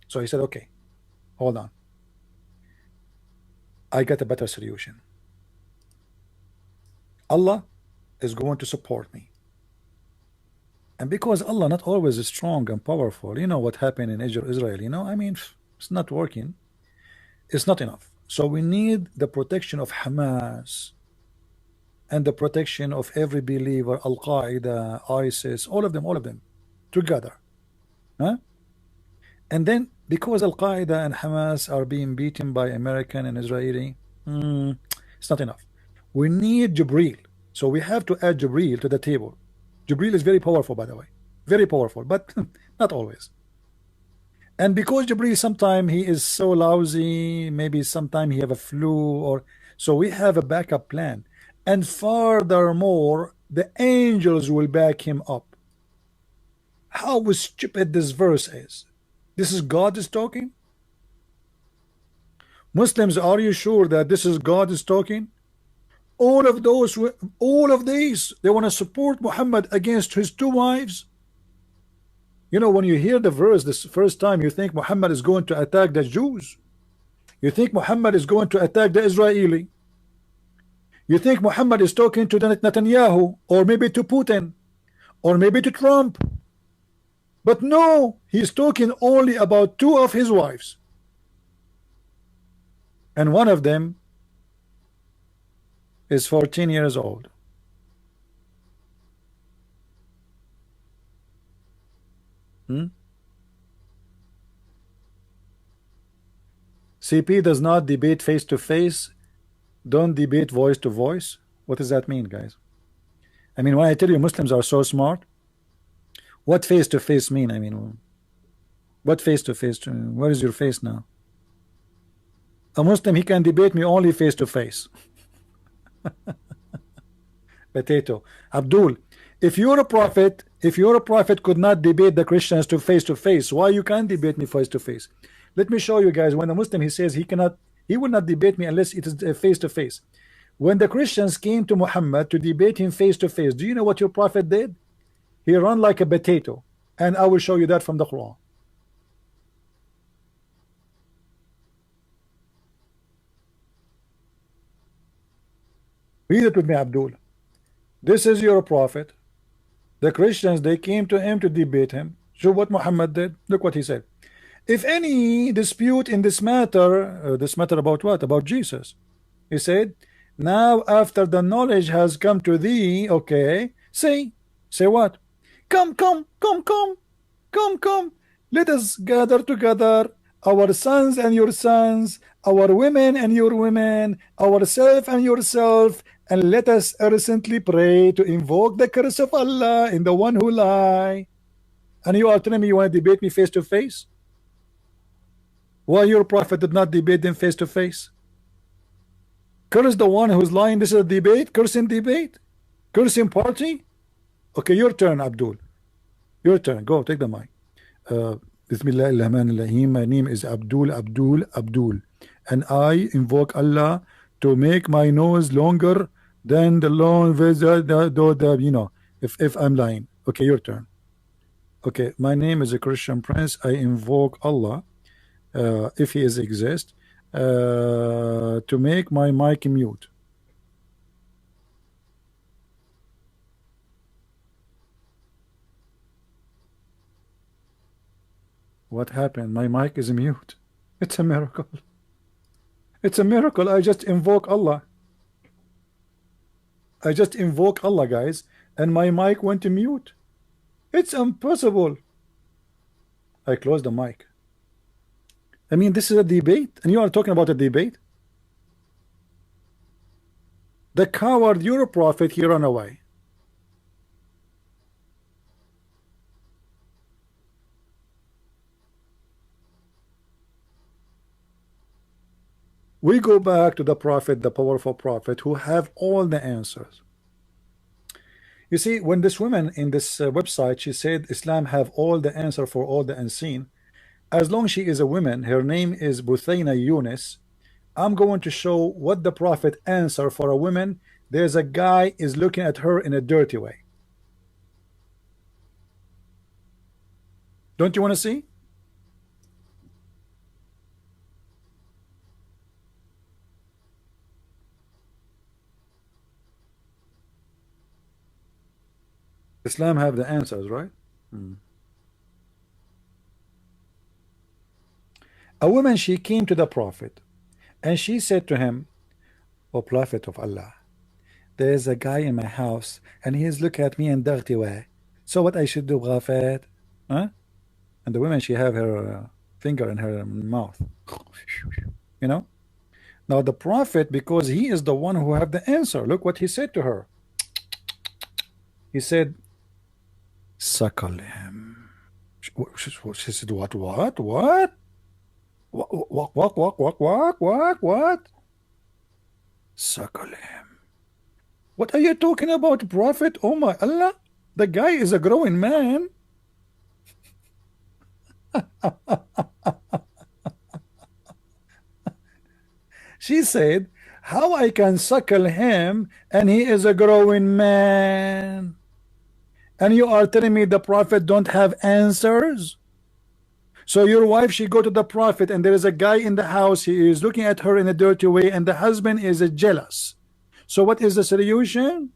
Speaker 1: So he said, okay, hold on, I got a better solution. Allah is going to support me. And because Allah not always is strong and powerful, you know what happened in Israel, you know, I mean, it's not working, it's not enough. So we need the protection of Hamas and the protection of every believer, Al-Qaeda, ISIS, all of them together. Huh? And then because Al-Qaeda and Hamas are being beaten by American and Israeli, it's not enough. We need Jibril. So we have to add Jibril to the table. Jibril is very powerful, by the way. Very powerful, but not always. And because Jibril, sometimes he is so lousy, maybe sometime he have a flu, or so we have a backup plan. And furthermore, the angels will back him up. How stupid this verse is. This is God is talking? Muslims, are you sure that this is God is talking? All of these, they want to support Muhammad against his two wives. You know, when you hear the verse this first time, you think Muhammad is going to attack the Jews. You think Muhammad is going to attack the Israeli. You think Muhammad is talking to Netanyahu, or maybe to Putin, or maybe to Trump. But no, he's talking only about two of his wives. And one of them is 14 years old. CP does not debate face to face. Don't debate voice to voice. What does that mean, guys? I mean, when I tell you Muslims are so smart, what face to face mean? I mean, what face to face? Where is your face now? A Muslim, he can debate me only face to face. Potato. Abdul, if you're a prophet could not debate the Christians to face, why you can't debate me face to face? Let me show you guys. When a Muslim, he says he will not debate me unless it is face to face. When the Christians came to Muhammad to debate him face to face, do you know what your prophet did? He ran like a potato, and I will show you that from the Quran. Read it with me, Abdul. This is your prophet. The Christians, they came to him to debate him. So what Muhammad did? Look what he said. If any dispute in this matter about what? About Jesus. He said, now after the knowledge has come to thee, okay, say what? Come. Let us gather together, our sons and your sons, our women and your women, ourself and yourself, and let us earnestly pray to invoke the curse of Allah in the one who lie. And you are telling me you want to debate me face to face? Why your prophet did not debate them face to face? Curse the one who's lying. This is a debate. Cursing debate. Cursing party. Okay, your turn, Abdul. Your turn. Go, take the mic. Bismillah ar-Rahman ar-Rahim. My name is Abdul, and I invoke Allah to make my nose longer than the long you know, if I'm lying. Okay, your turn. Okay, my name is a Christian prince. I invoke Allah, if he is exist, to make my mic mute. What happened? My mic is mute. It's a miracle. It's a miracle. I just invoke Allah. I just invoke Allah, guys, and my mic went to mute. It's impossible. I close the mic. I mean, this is a debate, and you are talking about a debate. The coward, your prophet, he ran away. We go back to the prophet, the powerful prophet, who have all the answers. You see, when this woman in this website, she said Islam have all the answer for all the unseen. As long as she is a woman, her name is Buthaina Yunus. I'm going to show what the prophet answer for a woman. There's a guy is looking at her in a dirty way. Don't you want to see? Islam have the answers, right? A woman, she came to the prophet and she said to him, O prophet of Allah, there is a guy in my house and he is looking at me in dirty way. So what I should do, prophet? Huh? And the woman, she have her finger in her mouth. You know? Now the prophet, because he is the one who have the answer, look what he said to her. He said, suckle him. She said, what? What? Suckle him. What are you talking about, prophet? Oh my Allah, the guy is a growing man. She said, how I can suckle him and he is a growing man? And you are telling me the prophet don't have answers? So your wife, she go to the prophet and there is a guy in the house, he is looking at her in a dirty way and the husband is jealous. So what is the solution?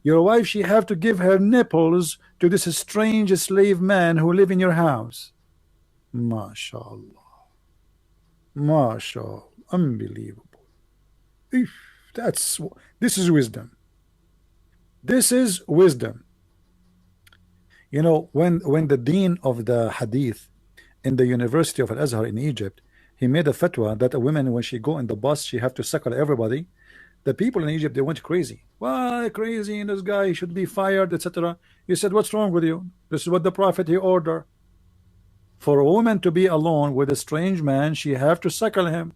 Speaker 1: Your wife, she have to give her nipples to this strange slave man who live in your house. MashaAllah. MashaAllah. Unbelievable. This is wisdom. This is wisdom. You know, when the dean of the Hadith in the University of Al-Azhar in Egypt, he made a fatwa that a woman, when she go in the bus, she have to suckle everybody. The people in Egypt, they went crazy. Why crazy? And this guy should be fired, etc. He said, what's wrong with you? This is what the prophet he ordered. For a woman to be alone with a strange man, she have to suckle him.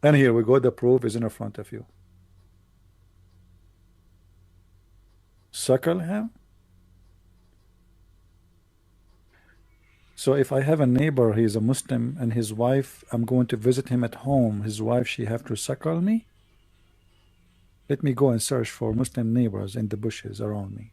Speaker 1: And here we go, the proof is in front of you. Suckle him. So if I have a neighbor, he's a Muslim, and his wife, I'm going to visit him at home, his wife, she have to suckle me? Let me go and search for Muslim neighbors in the bushes around me.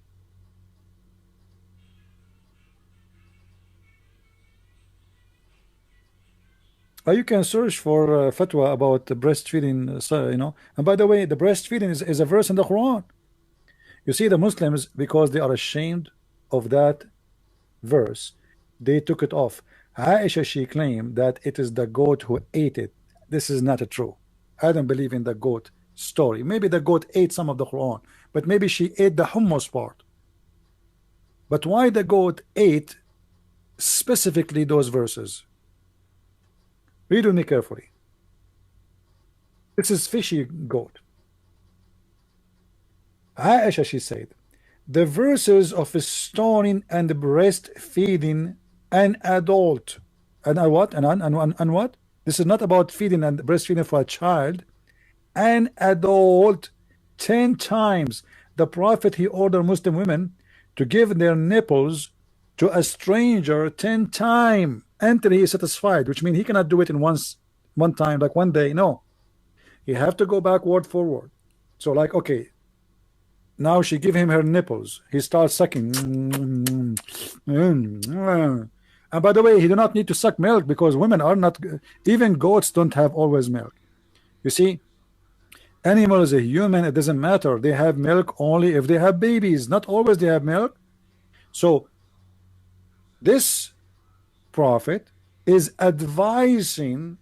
Speaker 1: You can search for fatwa about the breastfeeding, you know. And by the way, the breastfeeding is a verse in the Quran. You see, the Muslims, because they are ashamed of that verse, they took it off. Aisha, she claimed that it is the goat who ate it. This is not true. I don't believe in the goat story. Maybe the goat ate some of the Quran, but maybe she ate the hummus part. But why the goat ate specifically those verses? Read with me carefully. This is fishy goat. Aisha, she said, the verses of stoning and breastfeeding an adult. And what? And what? This is not about feeding and breastfeeding for a child. An adult 10 times. The Prophet, he ordered Muslim women to give their nipples to a stranger 10 times until he is satisfied, which means he cannot do it in one time, like one day. No, he have to go backward, forward. So like, okay, now she give him her nipples, he starts sucking. And by the way, he do not need to suck milk, because women are not, even goats don't have always milk. You see, animals, a human, it doesn't matter, they have milk only if they have babies, not always they have milk. So this prophet is advising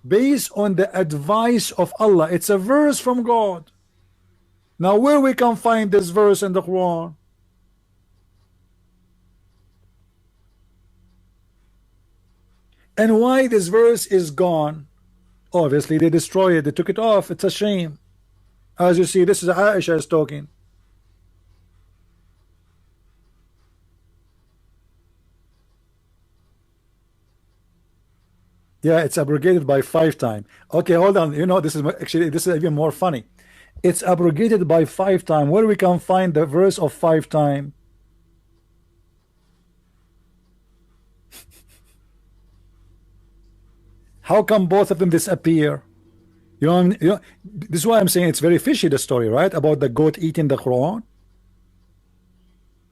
Speaker 1: based on the advice of Allah. It's a verse from God. Now where we can find this verse in the Quran? And why this verse is gone? Obviously, they destroyed it. They took it off. It's a shame. As you see, this is Aisha is talking. Yeah, it's abrogated by 5 times. Okay, hold on. You know, this is even more funny. It's abrogated by 5 times. Where we can find the verse of 5 times? How come both of them disappear? This is why I'm saying it's very fishy, the story, right? About the goat eating the Quran.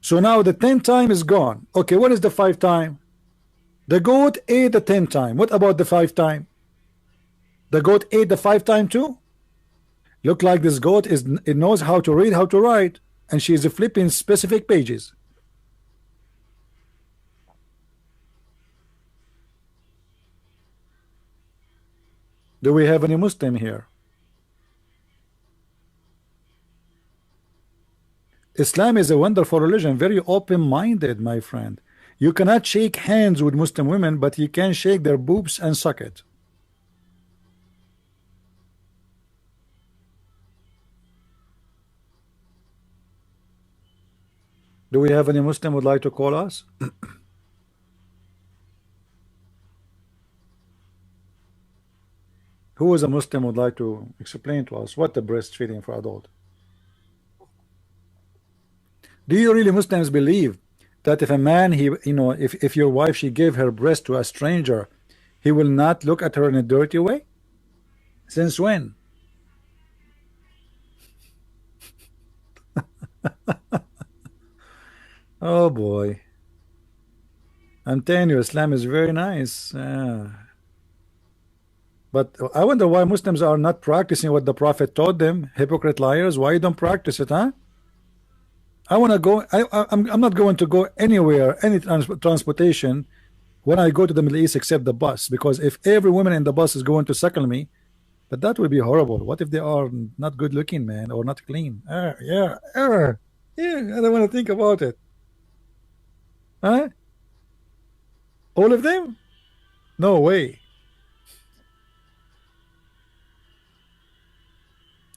Speaker 1: So now the 10 time is gone. Okay, what is the 5 time? The goat ate the 10 time. What about the 5 time? The goat ate the 5 time too? Look like this goat it knows how to read, how to write, and she's flipping specific pages. Do we have any Muslim here? Islam is a wonderful religion, very open-minded, my friend. You cannot shake hands with Muslim women, but you can shake their boobs and suck it. Do we have any Muslim would like to call us? Who is a Muslim would like to explain to us what the breastfeeding for adult? Do you really Muslims believe that if a man if your wife she gave her breast to a stranger, he will not look at her in a dirty way? Since when? Oh boy. I'm telling you, Islam is very nice. But I wonder why Muslims are not practicing what the Prophet taught them. Hypocrite liars, why you don't practice it, huh? I want to go. I'm not going to go anywhere, any transportation, when I go to the Middle East except the bus, because if every woman in the bus is going to suckle me, but that would be horrible. What if they are not good looking, man, or not clean? Yeah, yeah. I don't want to think about it. Huh? All of them? No way.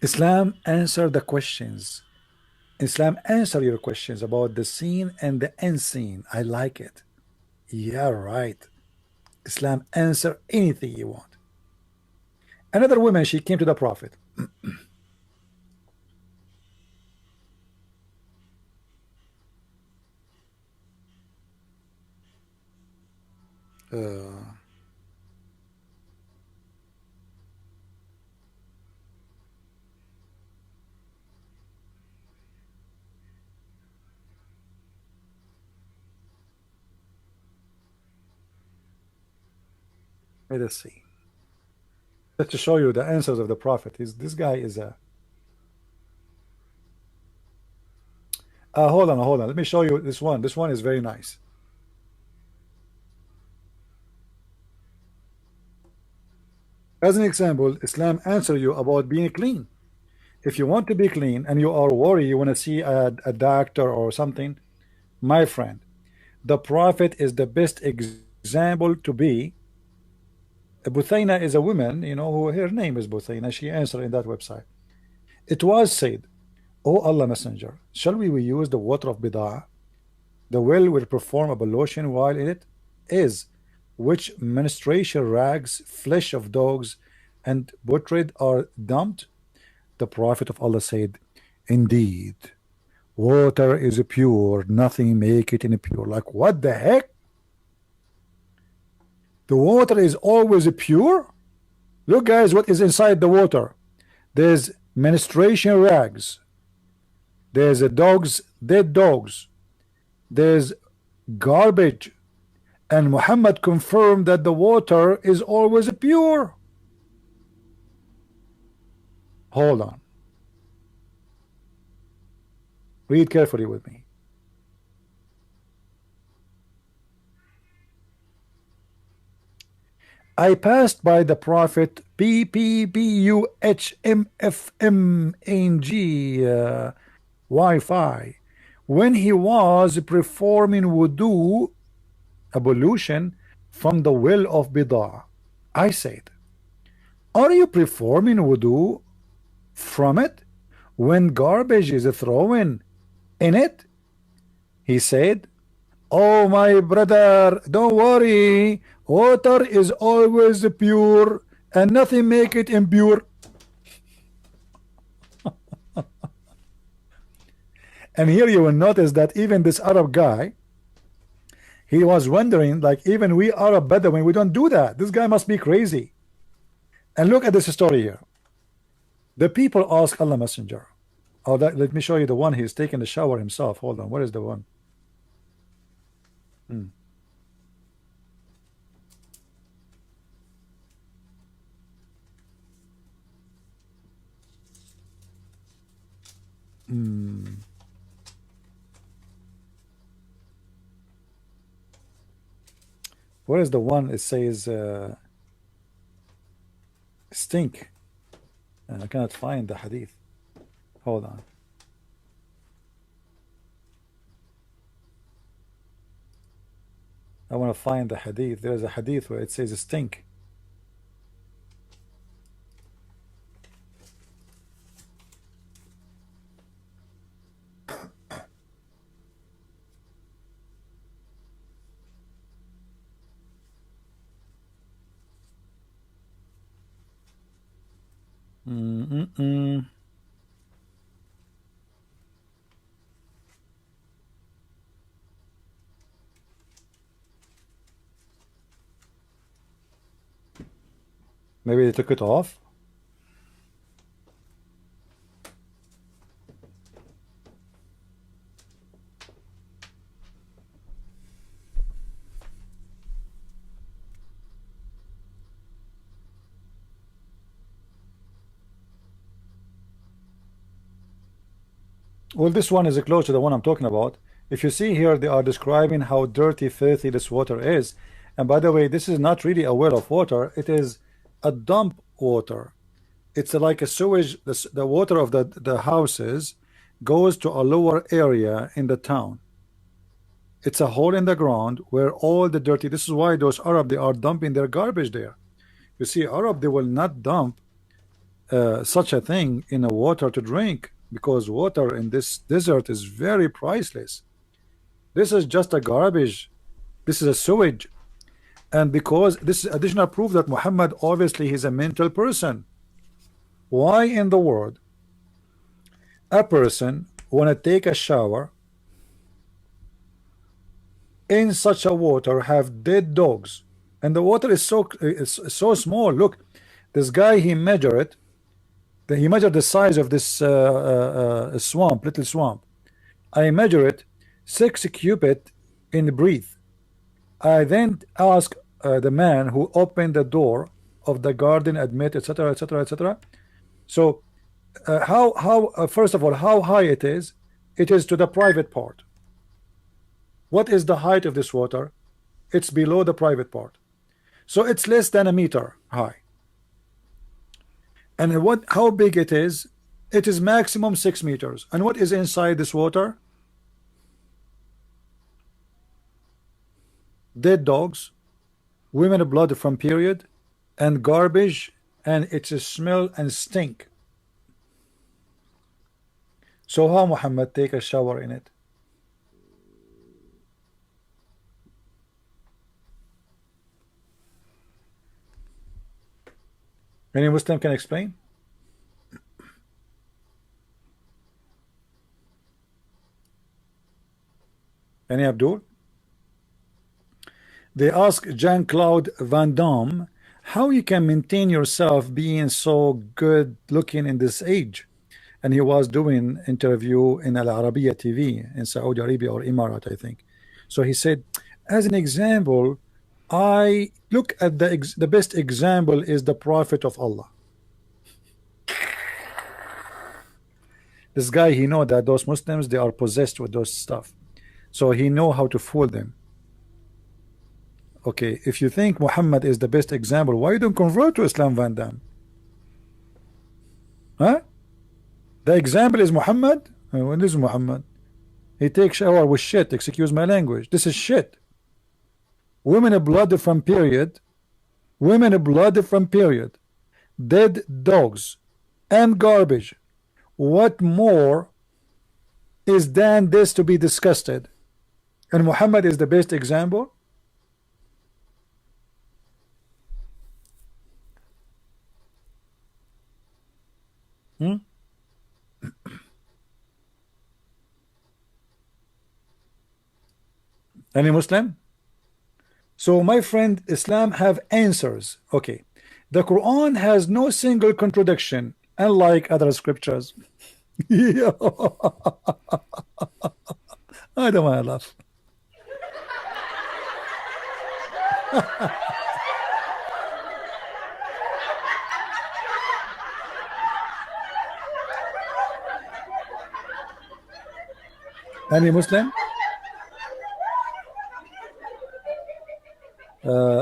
Speaker 1: Islam answer the questions. Islam answer your questions about the seen and the unseen. I like it. Yeah, right. Islam answer anything you want. Another woman, she came to the Prophet. Uh, let us see. Just to show you the answers of the Prophet. This guy is a. Hold on, hold on. Let me show you this one. This one is very nice. As an example, Islam answer you about being clean. If you want to be clean and you are worried, you want to see a doctor or something, my friend, the Prophet is the best example to be. Buthaina is a woman, who her name is Buthaina. She answered in that website. It was said, O Allah Messenger, shall we use the water of Bid'ah? The well will perform ablution while in it is, which menstruation rags, flesh of dogs, and putrid are dumped. The Prophet of Allah said, indeed, water is pure, nothing make it impure. Like, what the heck? The water is always pure? Look, guys, what is inside the water? There's menstruation rags. There's dead dogs. There's garbage. And Muhammad confirmed that the water is always pure. Hold on. Read carefully with me. I passed by the Prophet PPBUHMFMNG Wi-Fi when he was performing wudu ablution from the well of Bida'ah. I said, are you performing wudu from it when garbage is thrown in it? He said, oh my brother, don't worry, water is always pure and nothing make it impure. And here you will notice that even this Arab guy, he was wondering, like, even we Arab Bedouin, we don't do that. This guy must be crazy. And look at this story here. The people ask Allah Messenger. Oh, let me show you the one he's taking the shower himself. Hold on, where is the one? Hmm. Where is the one it says stink? And I cannot find the hadith. Hold on. I want to find the hadith. There's a hadith where it says stink. Maybe they took it off. Well, this one is close to the one I'm talking about. If you see here, they are describing how dirty, filthy this water is. And by the way, this is not really a well of water. It is a dump water. It's like a sewage. The water of the houses goes to a lower area in the town. It's a hole in the ground where all the dirty. This is why those Arab, they are dumping their garbage there. You see, Arab, they will not dump such a thing in a water to drink, because water in this desert is very priceless. This is just a garbage. This is a sewage. And because this is additional proof that Muhammad, obviously, he's a mental person. Why in the world a person want to take a shower in such a water, have dead dogs, and the water is so small? Look, this guy, he measured it. He measured the size of this swamp, little swamp. I measure it 6 cubit in breath. I then ask the man who opened the door of the garden, admit, etc., etc., etc. So, first of all, how high it is? It is to the private part. What is the height of this water? It's below the private part. So it's less than a meter high. And how big it is? It is maximum 6 meters. And what is inside this water? Dead dogs, women blood from period, and garbage, and it's a smell and stink. So how Muhammad take a shower in it? Any Muslim can explain? Any Abdul? They ask Jean-Claude Van Damme how you can maintain yourself being so good looking in this age. And he was doing interview in Al Arabiya TV in Saudi Arabia or Emirat, I think. So he said, as an example, I look at the best example is the Prophet of Allah. This guy, he know that those Muslims, they are possessed with those stuff. So he know how to fool them. Okay, if you think Muhammad is the best example, why you don't convert to Islam, Van Damme? Huh? The example is Muhammad? What is Muhammad? He takes shower with shit, excuse my language. This is shit. women blood from period, women blood from period, dead dogs, and garbage. What more is than this to be disgusted? And Muhammad is the best example. Any Muslim? So my friend, Islam have answers. Okay, the Quran has no single contradiction, unlike other scriptures. Yeah. I don't want to laugh. Any Muslim?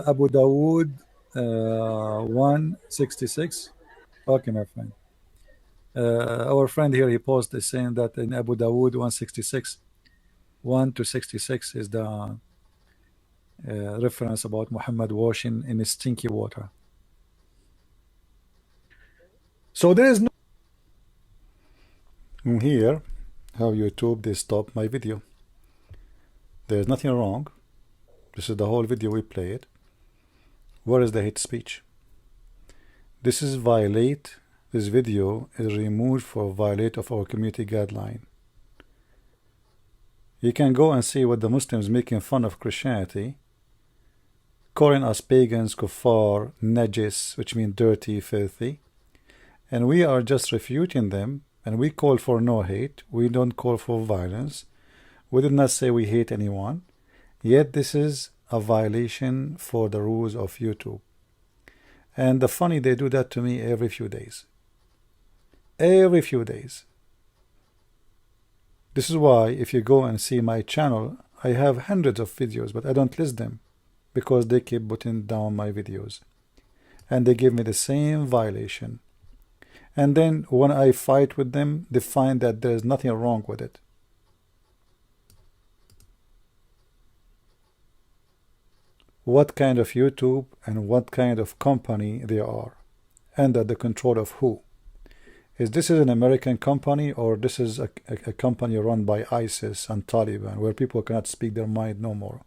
Speaker 1: Abu Dawood 166. Okay, my friend. Our friend here, he posted saying that in Abu Dawood 166, 1 to 66 is the reference about Muhammad washing in stinky water. So there is no here how YouTube they stop my video. There's nothing wrong. This is the whole video we played. Where is the hate speech? This is violate. This video is removed for violate of our community guideline. You can go and see what the Muslims making fun of Christianity, calling us pagans, kuffar, najis, which means dirty, filthy, and we are just refuting them. And we call for no hate. We don't call for violence. We did not say we hate anyone. Yet this is a violation for the rules of YouTube. And the funny, they do that to me every few days. Every few days. This is why if you go and see my channel, I have hundreds of videos, but I don't list them because they keep putting down my videos. And they give me the same violation. And then when I fight with them, they find that there's nothing wrong with it. What kind of YouTube and what kind of company they are? Under the control of who? Is this an American company, or this is a company run by ISIS and Taliban, where people cannot speak their mind no more?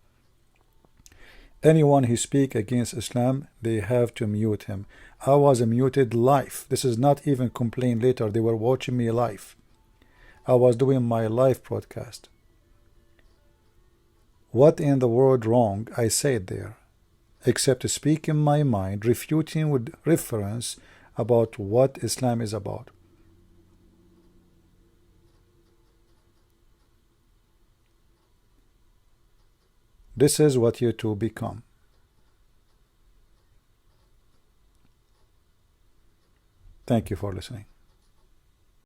Speaker 1: Anyone who speak against Islam, they have to mute him. I was muted live. This is not even complain later. They were watching me live. I was doing my live broadcast. What in the world wrong I said there, except to speak in my mind, refuting with reference about what Islam is about. This is what you two become. Thank you for listening.